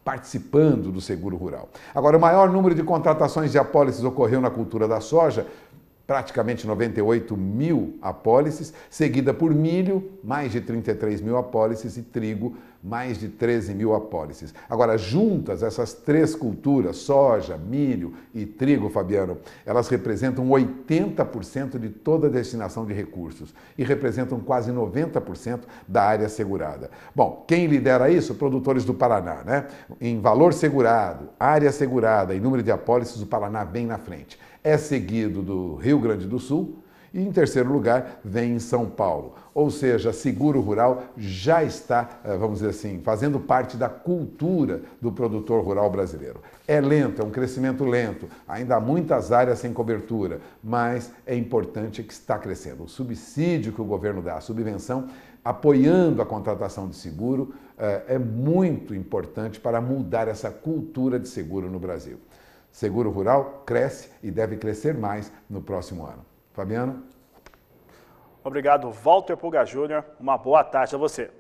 participando do seguro rural. Agora, o maior número de contratações de apólices ocorreu na cultura da soja, praticamente 98 mil apólices, seguida por milho, mais de 33 mil apólices, e trigo, mais de 13 mil apólices. Agora, juntas essas três culturas, soja, milho e trigo, Fabiano, elas representam 80% de toda a destinação de recursos e representam quase 90% da área segurada. Bom, quem lidera isso? Produtores do Paraná, né? Em valor segurado, área segurada e número de apólices, o Paraná bem na frente. É seguido do Rio Grande do Sul e, em terceiro lugar, vem São Paulo. Ou seja, seguro rural já está, vamos dizer assim, fazendo parte da cultura do produtor rural brasileiro. É lento, é um crescimento lento, ainda há muitas áreas sem cobertura, mas é importante que está crescendo. O subsídio que o governo dá, a subvenção, apoiando a contratação de seguro, é muito importante para mudar essa cultura de seguro no Brasil. Seguro rural cresce e deve crescer mais no próximo ano. Fabiano? Obrigado, Walter Pulga Júnior. Uma boa tarde a você.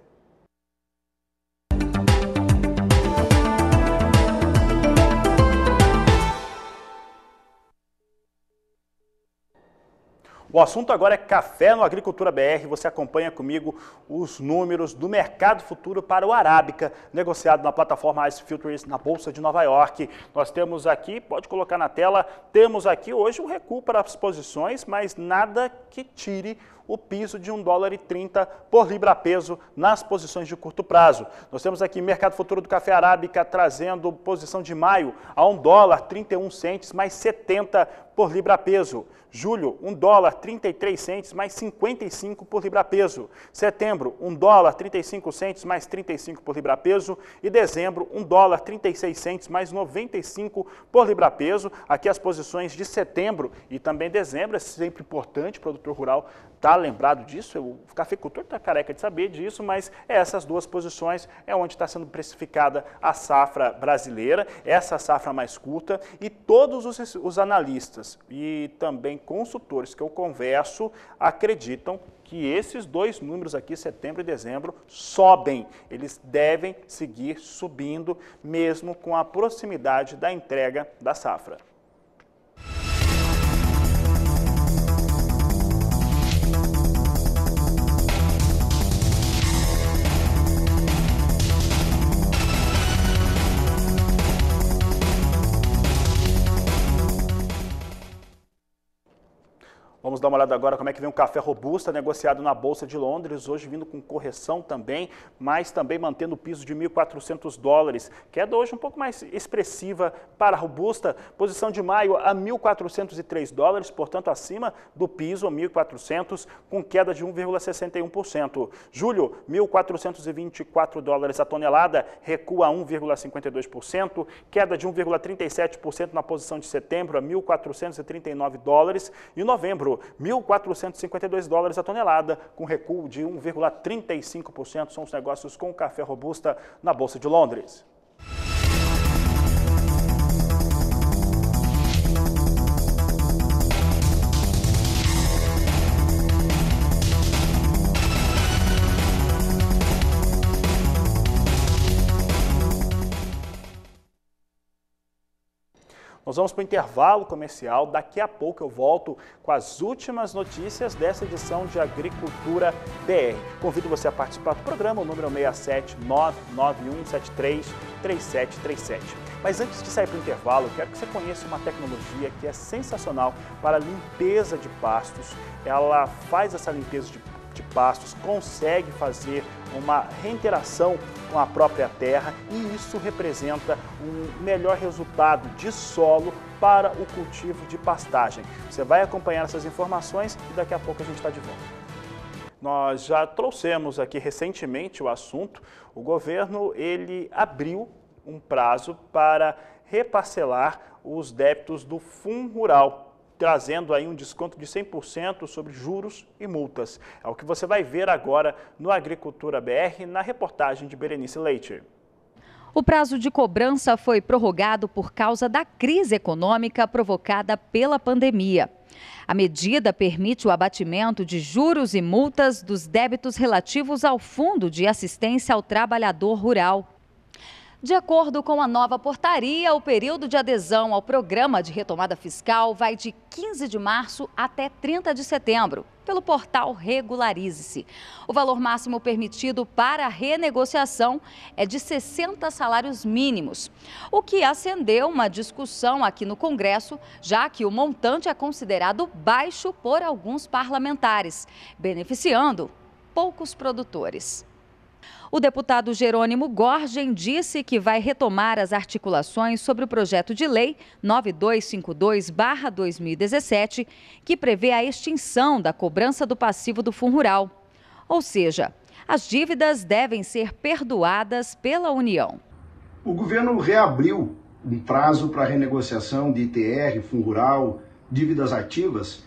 O assunto agora é café no Agricultura BR. Você acompanha comigo os números do mercado futuro para o Arábica, negociado na plataforma Ice Futures na Bolsa de Nova York. Nós temos aqui, pode colocar na tela, temos aqui hoje um recuo para as posições, mas nada que tire o piso de $1,30 por libra-peso nas posições de curto prazo. Nós temos aqui mercado futuro do café Arábica trazendo posição de maio a $1,31 mais 70 por libra-peso. Julho, $1,33 mais 55 por libra-peso. Setembro, $1,35 mais 35 por libra-peso. E dezembro, $1,36 mais 95 por libra-peso. Aqui as posições de setembro e também dezembro. É sempre importante, o produtor rural está lembrado disso. O cafeicultor está careca de saber disso, mas essas duas posições é onde está sendo precificada a safra brasileira, essa safra mais curta, e todos os analistas e também consultores que eu converso acreditam que esses dois números aqui, setembro e dezembro, sobem. Eles devem seguir subindo, mesmo com a proximidade da entrega da safra. Vamos dar uma olhada agora como é que vem o café robusta negociado na Bolsa de Londres, hoje vindo com correção também, mas também mantendo o piso de $1.400. Queda hoje um pouco mais expressiva para a robusta, posição de maio a $1.403, portanto acima do piso, $1.400, com queda de 1,61%. Julho, $1.424 a tonelada, recua a 1,52%, queda de 1,37% na posição de setembro a $1.439 e novembro, $1.452 a tonelada, com recuo de 1,35%. São os negócios com café robusta na Bolsa de Londres. Nós vamos para o intervalo comercial, daqui a pouco eu volto com as últimas notícias dessa edição de Agricultura BR. Convido você a participar do programa, o número é 67991733737. Mas antes de sair para o intervalo, eu quero que você conheça uma tecnologia que é sensacional para a limpeza de pastos. Ela faz essa limpeza de pastos, consegue fazer uma reinteração com a própria terra e isso representa um melhor resultado de solo para o cultivo de pastagem. Você vai acompanhar essas informações e daqui a pouco a gente está de volta. Nós já trouxemos aqui recentemente o assunto. O governo ele abriu um prazo para reparcelar os débitos do Fundo Rural, trazendo aí um desconto de 100% sobre juros e multas. É o que você vai ver agora no Agricultura BR, na reportagem de Berenice Leite. O prazo de cobrança foi prorrogado por causa da crise econômica provocada pela pandemia. A medida permite o abatimento de juros e multas dos débitos relativos ao Fundo de Assistência ao Trabalhador Rural. De acordo com a nova portaria, o período de adesão ao programa de retomada fiscal vai de 15 de março até 30 de setembro, pelo portal Regularize-se. O valor máximo permitido para a renegociação é de 60 salários mínimos, o que acendeu uma discussão aqui no Congresso, já que o montante é considerado baixo por alguns parlamentares, beneficiando poucos produtores. O deputado Jerônimo Gorgen disse que vai retomar as articulações sobre o projeto de lei 9252/2017, que prevê a extinção da cobrança do passivo do Fundo Rural. Ou seja, as dívidas devem ser perdoadas pela União. O governo reabriu um prazo para renegociação de ITR, Fundo Rural, dívidas ativas.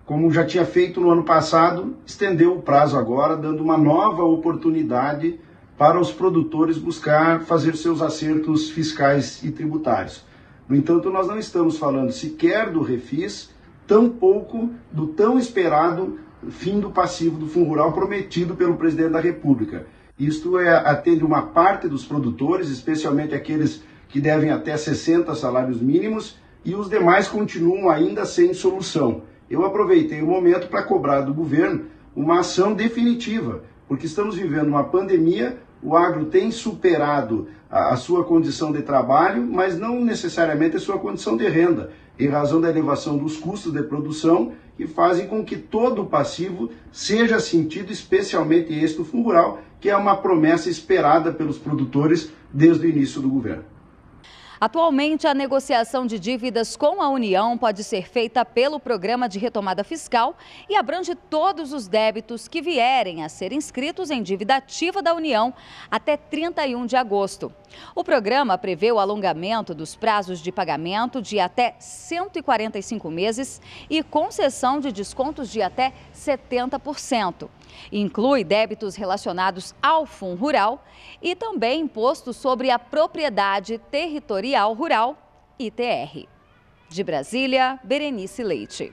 Como já tinha feito no ano passado, estendeu o prazo agora, dando uma nova oportunidade para os produtores buscar fazer seus acertos fiscais e tributários. No entanto, nós não estamos falando sequer do refis, tampouco do tão esperado fim do passivo do Fundo Rural prometido pelo presidente da República. Isto atende uma parte dos produtores, especialmente aqueles que devem até 60 salários mínimos, e os demais continuam ainda sem solução. eu aproveitei o momento para cobrar do governo uma ação definitiva, porque estamos vivendo uma pandemia, o agro tem superado a sua condição de trabalho, mas não necessariamente a sua condição de renda, em razão da elevação dos custos de produção, que fazem com que todo o passivo seja sentido, especialmente esse do fundo rural, que é uma promessa esperada pelos produtores desde o início do governo. Atualmente, a negociação de dívidas com a União pode ser feita pelo Programa de Retomada Fiscal e abrange todos os débitos que vierem a ser inscritos em dívida ativa da União até 31 de agosto. O programa prevê o alongamento dos prazos de pagamento de até 145 meses e concessão de descontos de até 70%. Inclui débitos relacionados ao Fundo Rural e também imposto sobre a propriedade territorial rural, ITR. De Brasília, Berenice Leite.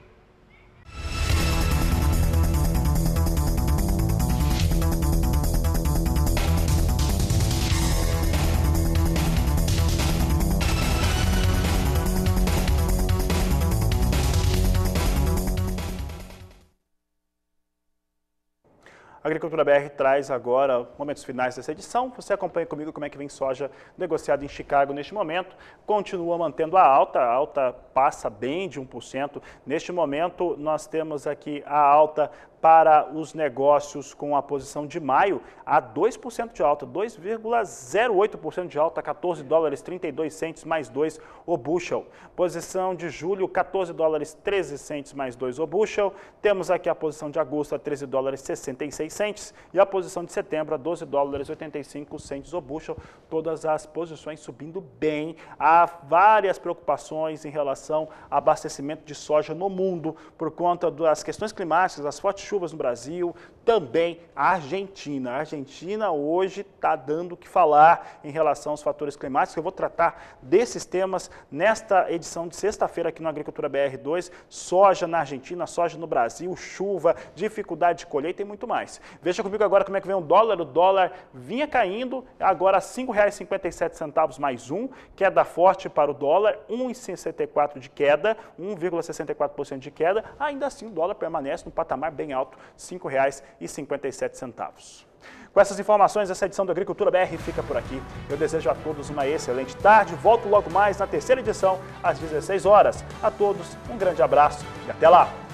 A Agricultura BR traz agora momentos finais dessa edição. Você acompanha comigo como é que vem soja negociada em Chicago neste momento. Continua mantendo a alta passa bem de 1%. Neste momento, nós temos aqui a alta para os negócios com a posição de maio a 2% de alta, 2,08% de alta, 14 dólares 32 centes mais 2 o bushel. Posição de julho, 14 dólares 13 centes mais 2 o bushel. Temos aqui a posição de agosto a 13 dólares 66 centes e a posição de setembro a 12 dólares 85 centes o bushel. Todas as posições subindo bem. Há várias preocupações em relação ao abastecimento de soja no mundo por conta das questões climáticas, das fortes chuvas no Brasil, também a Argentina. A Argentina hoje está dando o que falar em relação aos fatores climáticos. Eu vou tratar desses temas nesta edição de sexta-feira aqui no Agricultura BR2. Soja na Argentina, soja no Brasil, chuva, dificuldade de colheita e muito mais. Veja comigo agora como é que vem o dólar. O dólar vinha caindo, agora R$ 5,57 mais um, queda forte para o dólar, 1,64 de queda, 1,64% de queda. Ainda assim o dólar permanece no patamar bem alto, R$ 5,57. Com essas informações, essa edição do Agricultura BR fica por aqui. Eu desejo a todos uma excelente tarde. Volto logo mais na terceira edição, às 16 horas. A todos, um grande abraço e até lá!